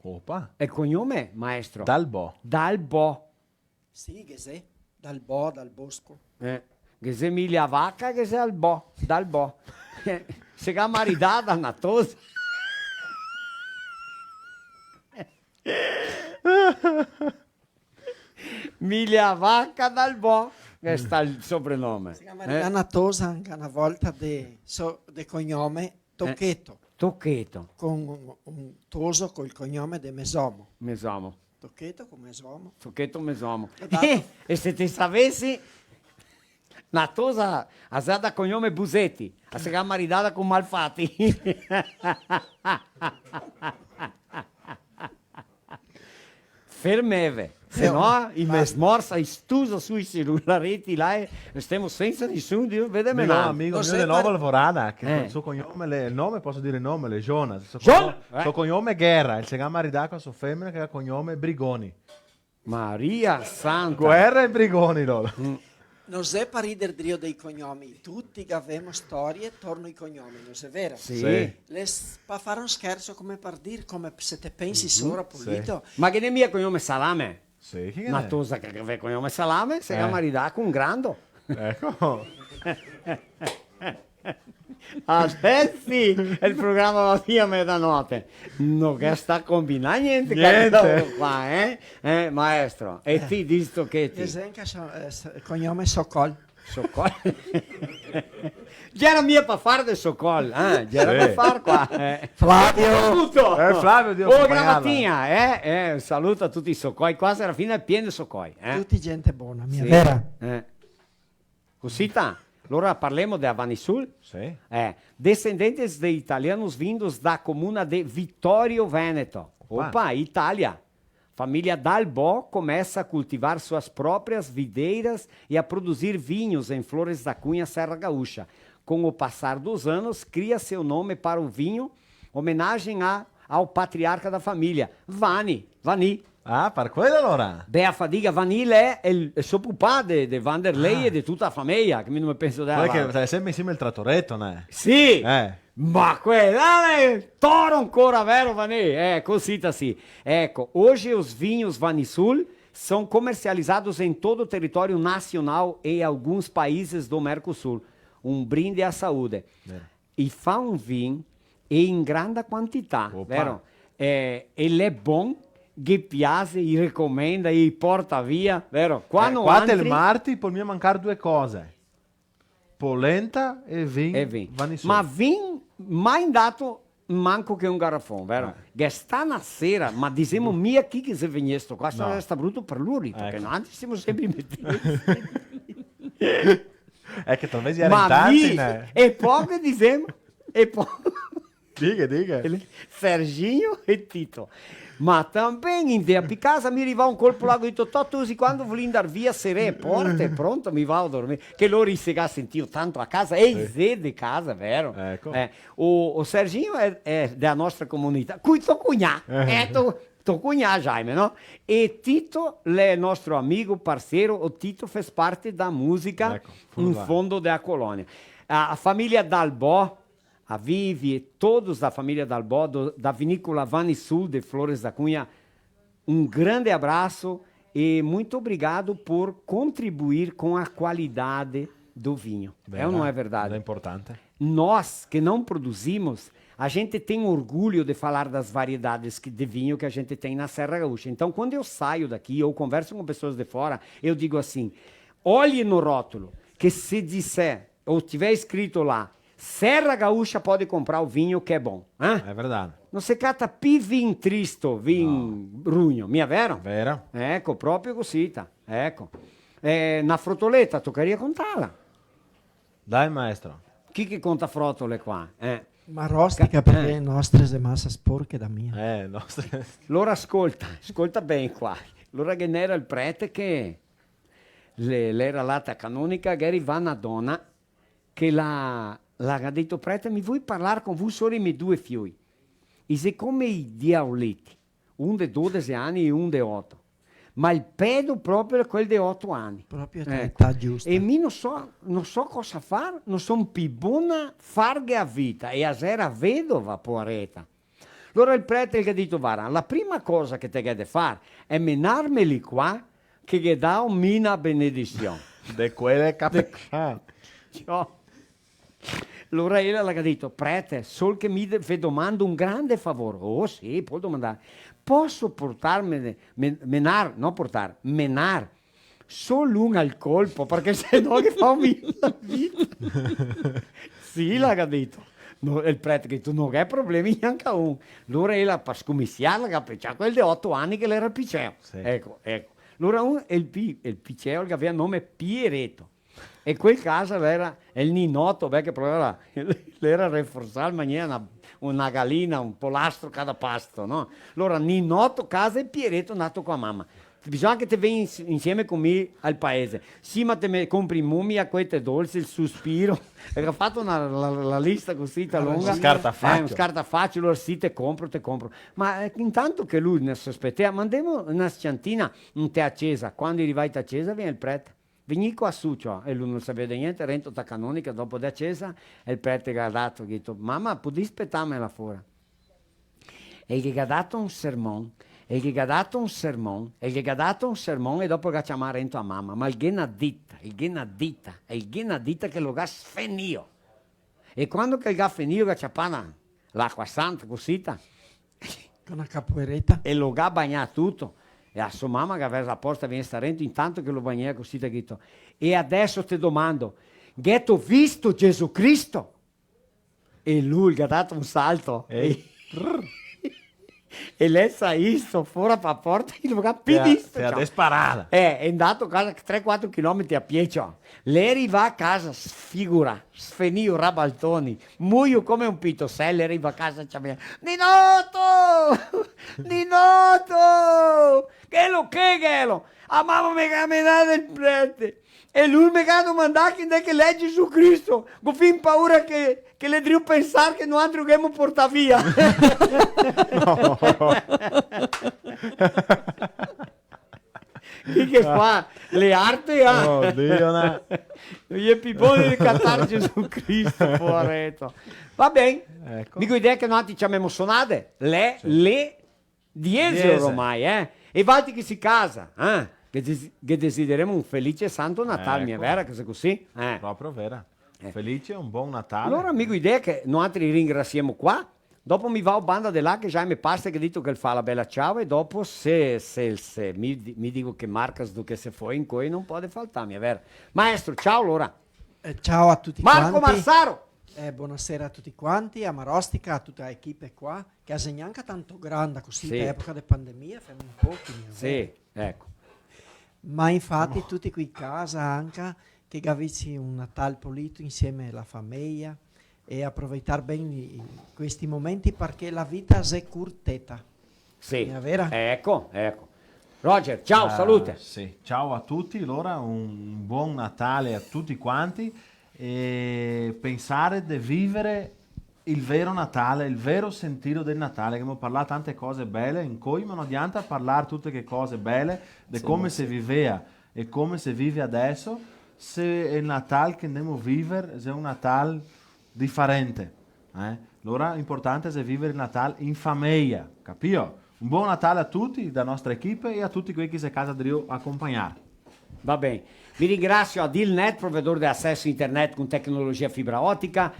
Opa. E il cognome, maestro? Dalbò. Dalbò. Sì, che sei. Dalbò, dal bosco. Che sei miglia vacca, che sei Dalbò. Dalbò. Se che maridata, natosa. Miglia vacca Dalbò. Che sta il soprannome. Si chiama Natosa anche una volta di cognome Tocchetto. Tocchetto. Con un toso col cognome di Mesomo. Mesomo. Tocchetto con Mesomo. Tocchetto Mesomo. E se ti sapessi, Natosa ha da cognome Busetti. Ha si chiama maridata con Malfatti. Fermeve. Se no, il mesmorsa è stuso sui cellularetti là e stiamo senza nessuno di vedere no, amico mio di Nova Alvorada, che il suo cognome, il nome, posso dire il nome, le Jonas. Il suo cognome è Guerra, il si chiama maridà con la sua femmina che ha il cognome Brigoni. Maria Santa. Guerra e Brigoni loro. Non è per ridere Dio dei cognomi, tutti che avevamo storie torno ai cognomi, non è vero? Sì. Per fare un scherzo come per dire, come se te pensi sopra pulito. Sì. Ma che ne mia cognome Salame? Sì, che una tosa che aveva cognome Salame, si chiama maridà con un grando. Ecco. Adesso è il programma la via mezzanotte. Non che sta combinando niente. Qua, maestro. E ti disto che ti. Esempio, cognome Socol. Socol. Già era mia per fare del Socol, già era per fare qua. Flavio. Flavio, Dio Gramatina, un saluto a tutti i Socoi. Qua alla fine è pieno di Socoi. Tutti gente buona, mia vera. Così sta. Allora parliamo di Avanisul, descendentes de italianos vindos da comuna de Vittorio Veneto. Opa, Itália. Família Dalbò começa a cultivar suas próprias videiras e a produzir vinhos em Flores da Cunha, Serra Gaúcha. Com o passar dos anos, cria seu nome para o vinho, homenagem ao patriarca da família, Vani. Ah, per quello allora? Beh, Fadiga Vanille è il suo papà di Vanderlei e di tutta la famiglia, che mi non penso di che è sempre insieme il trattoretto, ne? Sì! Ma quella toro ancora, vero Vani? Così sì. Ecco, hoje os vinhos Vanisul são comercializados em todo o território nacional e em alguns países do Mercosul. Um brinde à saúde. E fa un vinho in grande quantità, vero? Ele è buon, che piace, gli raccomanda, gli porta via, vero? Qua il Marti può mi mancare due cose. Polenta e vin. Ma vin mai dato manco che un garrafone, vero? Che sta una sera, ma diciamo mia chi che se venisse qua, sta brutto per lui, perché noi siamo sempre mettiti. È che talvez era in tanti, né? E poi diciamo, Diga. Serginho e Tito. Ma também in via casa mi arriva un colpo là, ho detto, Totusi, quando voglio andare via sere, porte, pronto, mi va a dormire. Che loro si ha sentito tanto a casa, e sì. Di casa, vero? Ecco. O Serginho è della nostra comunità, qui tuo cugna, tuo cugna Jaime, no? E Tito è il nostro amico, parceiro, o Tito fa parte da musica Ecco, in fondo della colonia. A famiglia Dalbò, a Vivi e todos da família Dalbó, da vinícola Vani Sul de Flores da Cunha, um grande abraço e muito obrigado por contribuir com a qualidade do vinho. É ou não é verdade? É importante. Nós que não produzimos, a gente tem orgulho de falar das variedades de vinho que a gente tem na Serra Gaúcha. Então, quando eu saio daqui ou converso com pessoas de fora, eu digo assim, olhe no rótulo, que se disser, ou tiver escrito lá, Serra Gaúcha pode comprar o vinho que é bom. É verdade. Non si cata più vin tristo, vin rugno, mi è vero? Vero. Ecco, proprio così. Ecco. Una frotoletta, toccaria contarla. Dai, maestro. Chi che conta frotole qua? Ma rostica perché le nostre sono massa sporche da mia. Nostre. Allora ascolta bene qua. Allora che era il prete che l'era lata canonica, che arriva una donna che l'ha detto, prete, mi vuoi parlare con voi solo i miei due figli? E siccome i diavoletti, un di 12 anni e un di 8, ma il pedo proprio è quello di 8 anni. Proprio l'età giusta. E mi non so cosa fare, non sono più buona farghe a vita, e a sera vedova, poveretta. Allora il prete gli ha detto, guarda, la prima cosa che te deve fare è menarmeli qua, che gli dà un mina benedizione. De quelle capacità. Allora ella l'ha detto, prete, sol che mi domando un grande favore. Oh sì, può domandare. Posso portarmi, menar solo un al colpo, perché se no che fa la vita. Sì, l'ha detto. No, il prete che tu non hai problemi neanche un. Allora ella per scomissiarla, c'è quel di 8 anni che l'era il piceo. Sì. Ecco. Allora il piceo che aveva il nome Pieretto. E quel caso era il ninotto, che era rafforzare in maniera una gallina, un polastro cada pasto, no? Allora ninotto, casa e Pieretto nato con la mamma. Bisogna che te vengi insieme con me al paese. Sì, ma te compri mummia, queste dolci, il sospiro. Ho fatto la lista così lunga. Scartafaccio, allora sì, te compro. Ma intanto che lui ne sospettava, mandiamo una sciantina in te accesa. Quando arrivai a Cesa viene il prete. Veni qua su, e lui non sapeva niente, rento da canonica dopo da Cesa, e il prete gli ha dato, gli ha detto, mamma, puoi aspettarmela fuori? E gli ha dato un sermone, e gli ha dato un sermone, e dopo gli ha chiamato rento a mamma, ma il ghenadita che lo ha sfenio. E quando che gli ha finito, gli ha ciappata l'acqua santa, così, con una capoeiretta, e lo ha bagnato tutto. E a sua mamma che aveva la porta viene starento, intanto che lo bagnava così, ha detto, e adesso ti domando, ghetto visto Gesù Cristo? E lui gli ha dato un salto. E lei sa isto, fuori per la porta, e lo ha visto. Ti ha disparata. È andato a casa 3-4 km a piedi. Lei arriva a casa, sfigura, sfenio, rabaltoni, muoio come un pitosello, arriva a casa e c'aveva, Ninotto! Che lo? A mamma mi ha menato il prete. E lui mi ha domandato che lei è Gesù Cristo. Ho fin paura che le devo pensare che non altro che mi porta via. Che fa? Le arti ha? Oh, Dio, no. Gli è più buono di cantare Gesù Cristo, poveretto. Va bene. Ecco. Dico idea che noi ci chiamiamo sonate. Le Diese ormai, E Valti che si casa, che desideriamo un felice e santo Natale, mi è vera che è così? Proprio vera. Felice, un buon Natale. Allora, amico, idea che noi ringraziamo qua. Dopo mi va a banda di là che già mi passa che detto che fa la bella ciao, e dopo se mi dico che Marcas che se fu in cui non può faltarmi, è vero. Maestro, ciao allora. Ciao a tutti Marco quanti. Marsaro. Buonasera a tutti quanti, a Marostica, a tutta l'equipe qua, che ha segnato tanto grande così in epoca di pandemia, fai un po'. Sì, ecco. Ma infatti tutti qui in casa anche, che avessi un Natale pulito insieme alla famiglia, e approfittare bene questi momenti perché la vita è curtetta. Sì. Primavera. Ecco. Roger, ciao, salute. Sì. Ciao a tutti, allora un buon Natale a tutti quanti e pensare di vivere il vero Natale, il vero sentire del Natale, che abbiamo parlato tante cose belle, in cui non adianta parlare tutte le cose belle, di come si viveva e come si vive adesso, se il Natale che andiamo a vivere è un Natale differente. Allora l'importante è vivere il Natale in famiglia, capito? Un buon Natale a tutti, da nostra equipe e a tutti quelli che si a casa di accompagnare. Va bene. Vi ringrazio a Dilnet, provvedore di accesso internet con tecnologia fibra ottica.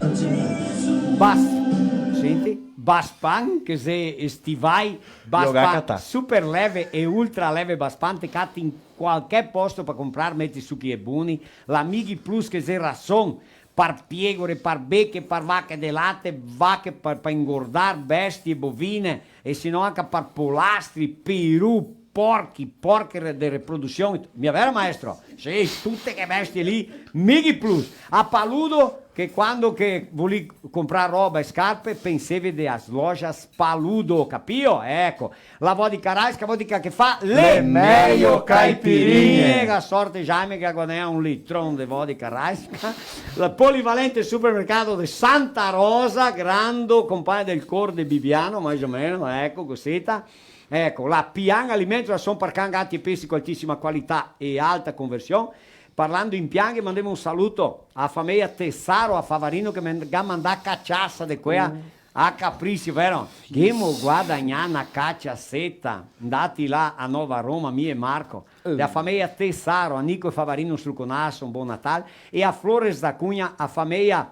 Baspan, che se stivai, Baspan super leve e ultra leve Baspan, te catti in qualche posto per comprare, metti succhi e buoni. L'Amighi Plus che se rasson, par piegore, par becche, par vacche de latte, vacche per ingordare, bestie, bovine, e se no anche par polastri, pirù, porche di riproduzione. Mia vera maestro? Sì, tutte che bestie lì, Mighi Plus. A Paludo, che quando che volevi comprare roba e scarpe, pensavi di lojas Paludo, capio? Ecco, la vodka Raisca, vodka che fa le meglio caipirinhe. La sorte Jaime che guadagna un litron di vodka Raisca. Il polivalente supermercato di Santa Rosa, grande compagno del Cor di Bibiano, mais o meno, ecco, cosetta. Ecco, la Piang Alimento, sono parcang gatti e pesci con altissima qualità e alta conversione. Parlando in pianghe, mandiamo un saluto a famiglia Tessaro, a Favarino, che mi ha mandato cacciassa di qua a Capriccio, vero? Che mo guadagnare una cacciassetta, andati là a Nova Roma, mia e Marco, la famiglia Tessaro, a Nico e Favarino sul Conasso, un buon Natale, e a Flores da Cunha, a famiglia...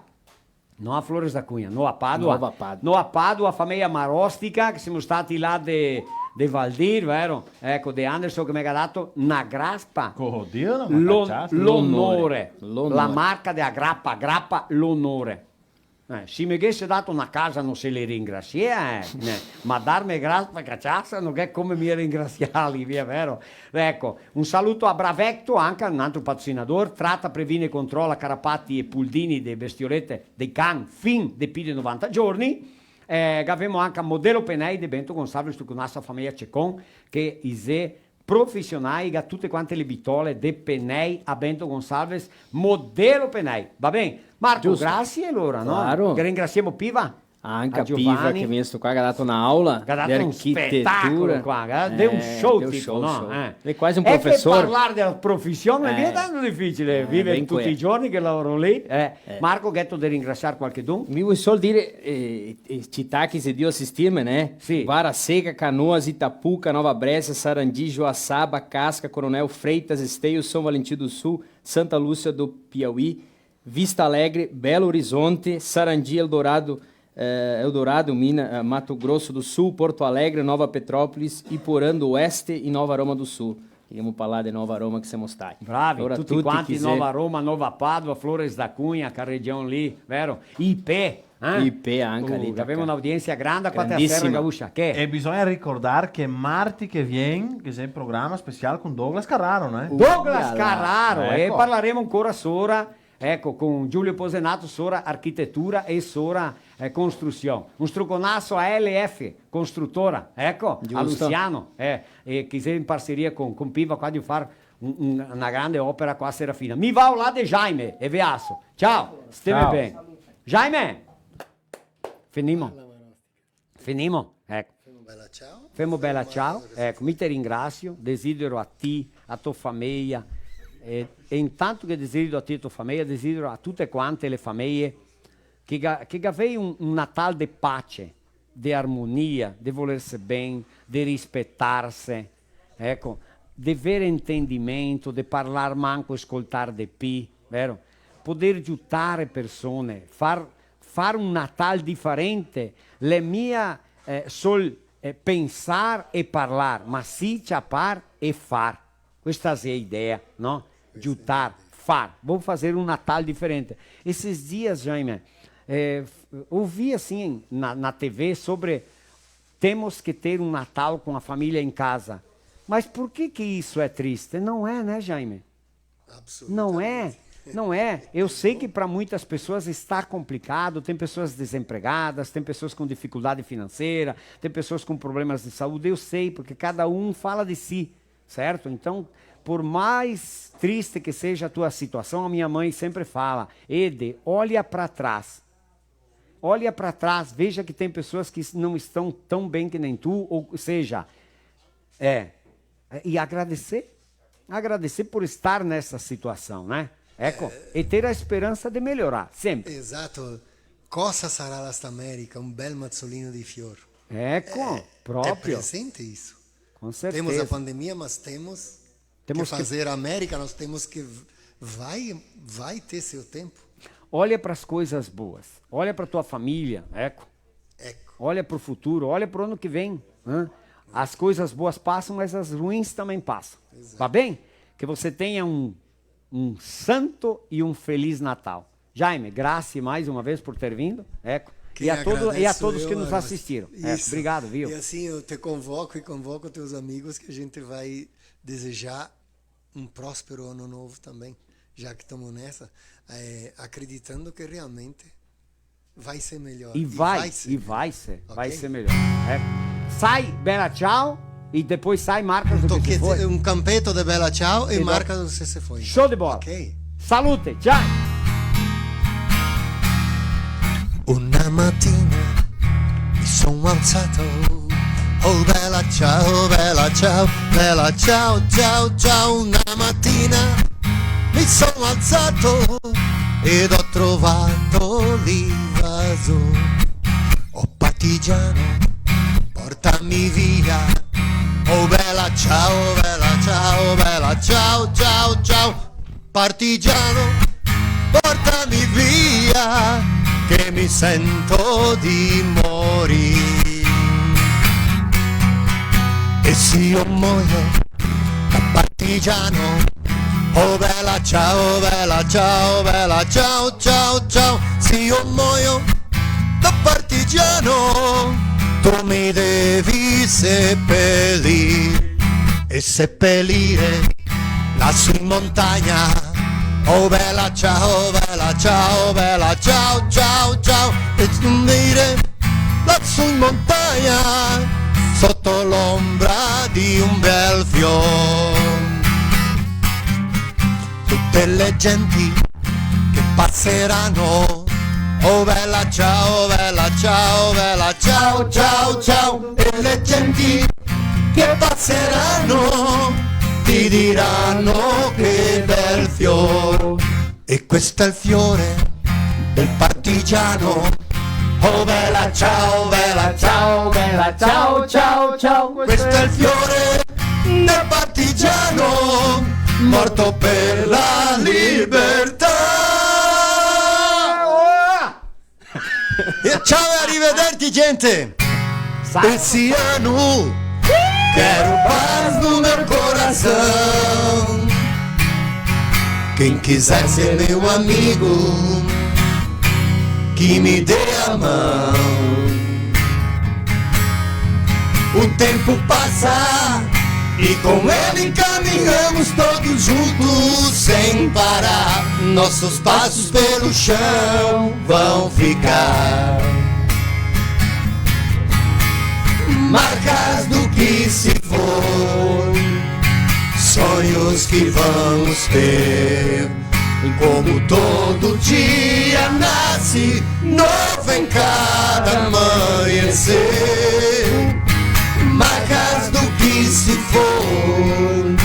No a Flores da Cunha, no a Padua. No a Padua, famiglia Marostica, che siamo stati là de Valdir, vero? Ecco, De Anderson che mi ha dato una grappa. L'onore. La marca della grappa, l'onore. Se mi avesse dato una casa non se le ringrazia, ma darmi grappa e cacciassa non è come mi ringraziali, via, vero? Ecco, un saluto a Bravecto, anche un altro patrocinatore, tratta, previne e controlla carapati e puldini dei bestiolette dei can fin dei più di 90 giorni. Abbiamo anche a Modello Penei di Bento Gonçalves, con la nostra famiglia Cecon, che è professionale, ha tutte quante le bitole de Penei a Bento Gonçalves, Modello Penei, va bene? Marco, grazie allora, no? Che ringraziamo Piva. Anche a Piva che mi sto qua, ha dato un'aula di architettura qua, è un show tipo, no? È quasi un professore. E parlare della professione è tanto difficile, vive tutti i giorni che lavoro lì. Marco, ghetto di ringraziare qualche dun. Mi vuoi solo dire città che se Dio assistirmi, né? Sì. Vara Seca, Canoas, Itapuca, Nova Brescia, Sarandi, Joaçaba, Casca, Coronel Freitas, Esteio, São Valentim do Sul, Santa Lúcia do Piauí, Vista Alegre, Belo Horizonte, Sarandi, Eldorado, Mato Grosso do Sul, Porto Alegre, Nova Petrópolis, Iporã do Oeste e Nova Roma do Sul. Andiamo a parlare di Nova Roma che siamo stati. Bravi, allora, tutti quanti, Nova Roma, Nova Padua, Flores da Cunha, quella regione lì, vero? IP. IP anche lì. Abbiamo un'audienza grande qua a Serra Gauscia. E bisogna ricordare che marti che viene, che c'è un programma speciale con Douglas Carraro, no? Douglas Carraro, ecco. E parleremo ancora sora, ecco, con Giulio Posenato, sora architettura e sora costruzione. Un struconasso a LF, costruttora, ecco, giusto. A Luciano, e che sei in parceria con Piva qua di fare una grande opera qua a Serafina. Mi va là di Jaime e Veasso. Ciao, stiamo bene. Jaime! Finimo? Ecco. Femo bella ciao. Ecco, mi ti ringrazio, desidero a te, a tua famiglia, e intanto che desidero a te e a tua famiglia, desidero a tutte quante le famiglie che avei un Natale di pace, di armonia, di volersi bene, di rispettarsi, ecco, di avere intendimento, di parlare manco e ascoltare di più, vero? Poter aiutare persone, fare un Natale differente, le mie pensare e parlare, ma sì ciapar e far. Questa è l'idea, no? Aiutare, far. Vamos fazer um Natal diferente. Esses dias, Jaime, ouvi assim na TV sobre temos que ter um Natal com a família em casa. Mas por que isso é triste? Não é, né, Jaime? Não é. Não é. Eu sei que para muitas pessoas está complicado, tem pessoas desempregadas, tem pessoas com dificuldade financeira, tem pessoas com problemas de saúde, eu sei, porque cada um fala de si, certo? Então, por mais triste que seja a tua situação, a minha mãe sempre fala, Ede, olha para trás. Olha para trás, veja que tem pessoas que não estão tão bem que nem tu, ou seja, e agradecer por estar nessa situação, né? Ecco, e ter a esperança de melhorar, sempre. Esatto. Cosa sarà la Stamerica? Un bel mazzolino di fior. Ecco, proprio. É presente isso. Com certeza. Temos a pandemia, mas temos que fazer a América, nós temos que... Vai ter seu tempo. Olha para as coisas boas, olha para tua família, olha para o futuro, olha para o ano que vem. Né? As coisas boas passam, mas as ruins também passam. Exato. Tá bem? Que você tenha um santo e um feliz Natal. Jaime, graças mais uma vez por ter vindo. E a todos que nos assistiram. Obrigado, viu? E assim eu te convoco e convoco teus amigos que a gente vai desejar um próspero ano novo também, já que estamos nessa, acreditando que realmente vai ser melhor. Vai ser melhor. Sai, bella ciao. E depois sai Marcas do que se foi. Un campetto de bella ciao e Marcas do que se foi. Show de bola. Ok. Salute, ciao. Una mattina mi sono alzato. Oh bella ciao, bella ciao, bella ciao, ciao, ciao. Una mattina mi sono alzato ed ho trovato l'invaso. Oh partigiano, portami via. Oh bella ciao, bella ciao, bella ciao, ciao, ciao. Partigiano, portami via, che mi sento di morire. E se io muoio da partigiano, oh bella ciao, bella ciao, bella ciao, ciao, ciao. Se io muoio da partigiano, tu mi devi seppellire e seppellire lassù in montagna. Oh bella ciao, bella ciao, bella ciao, ciao, ciao. E dormire lassù in montagna sotto l'ombra di un bel fiore. Tutte le genti che passeranno. Oh bella ciao, bella ciao, bella ciao, ciao, ciao. E le genti che passeranno ti diranno che bel fiore. E questo è il fiore del partigiano. Oh bella ciao, bella ciao, bella ciao, ciao, ciao. Questo è il fiore del partigiano morto per la libertà. E ciao e arrivederci gente. Esse ano quero paz no meu coração. Quem quiser ser meu amigo, que me dê a mão. O tempo passa e com ele caminhamos todos juntos sem parar. Nossos passos pelo chão vão ficar marcas do que se foi, sonhos que vamos ter. Como todo dia nasce novo em cada amanhecer, marcas do que se foi,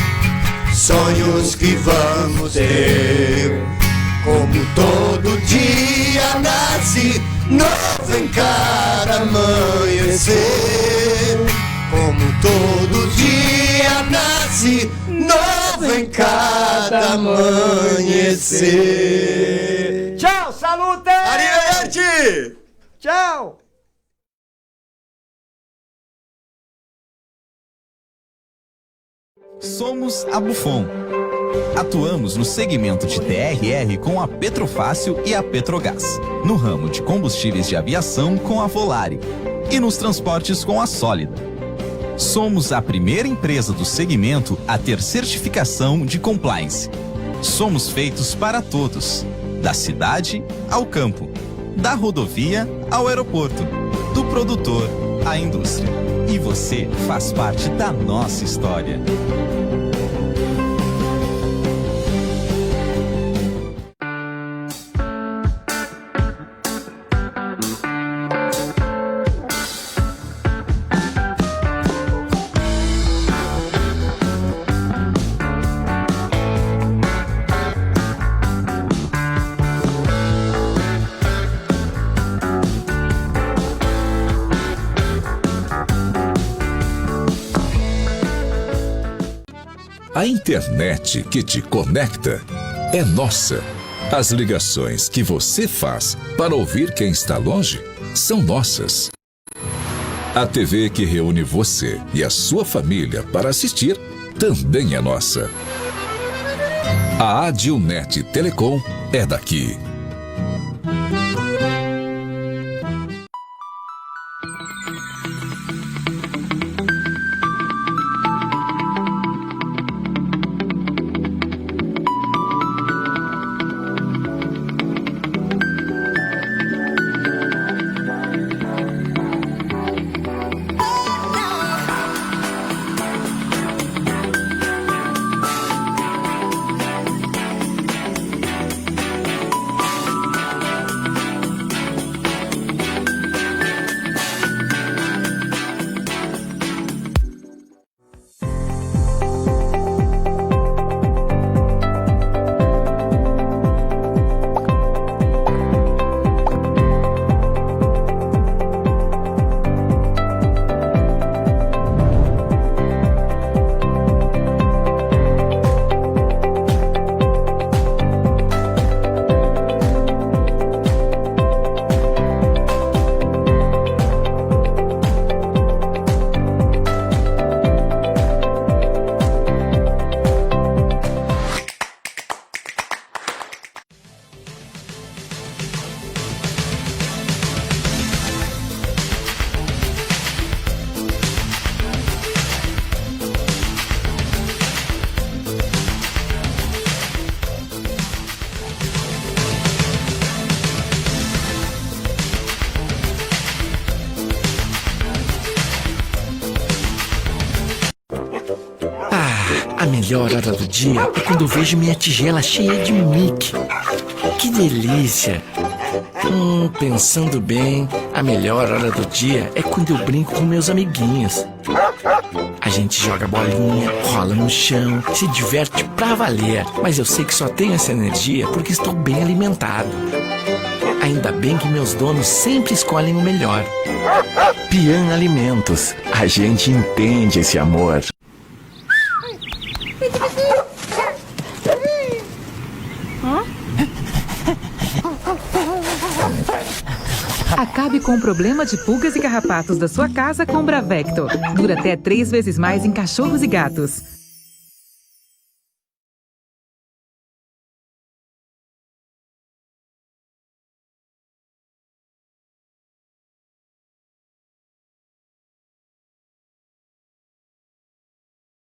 sonhos que vamos ter. Como todo dia nasce novo em cada amanhecer, como todo dia nasce novo em cada amanhecer. Tchau, salute! Arrivederci! Tchau! Somos a Buffon. Atuamos no segmento de TRR com a Petrofácil e a Petrogás, no ramo de combustíveis de aviação com a Volare e nos transportes com a Sólida. Somos a primeira empresa do segmento a ter certificação de compliance. Somos feitos para todos, da cidade ao campo, da rodovia ao aeroporto, do produtor à indústria. E você faz parte da nossa história. A internet que te conecta é nossa. As ligações que você faz para ouvir quem está longe são nossas. A TV que reúne você e a sua família para assistir também é nossa. A Adilnet Telecom é daqui. A melhor hora do dia é quando eu vejo minha tigela cheia de Mickey. Que delícia! Pensando bem, a melhor hora do dia é quando eu brinco com meus amiguinhos. A gente joga bolinha, rola no chão, se diverte pra valer. Mas eu sei que só tenho essa energia porque estou bem alimentado. Ainda bem que meus donos sempre escolhem o melhor. Pian Alimentos. A gente entende esse amor. Acabe com o problema de pulgas e carrapatos da sua casa com Bravecto. Dura até 3 vezes mais em cachorros e gatos.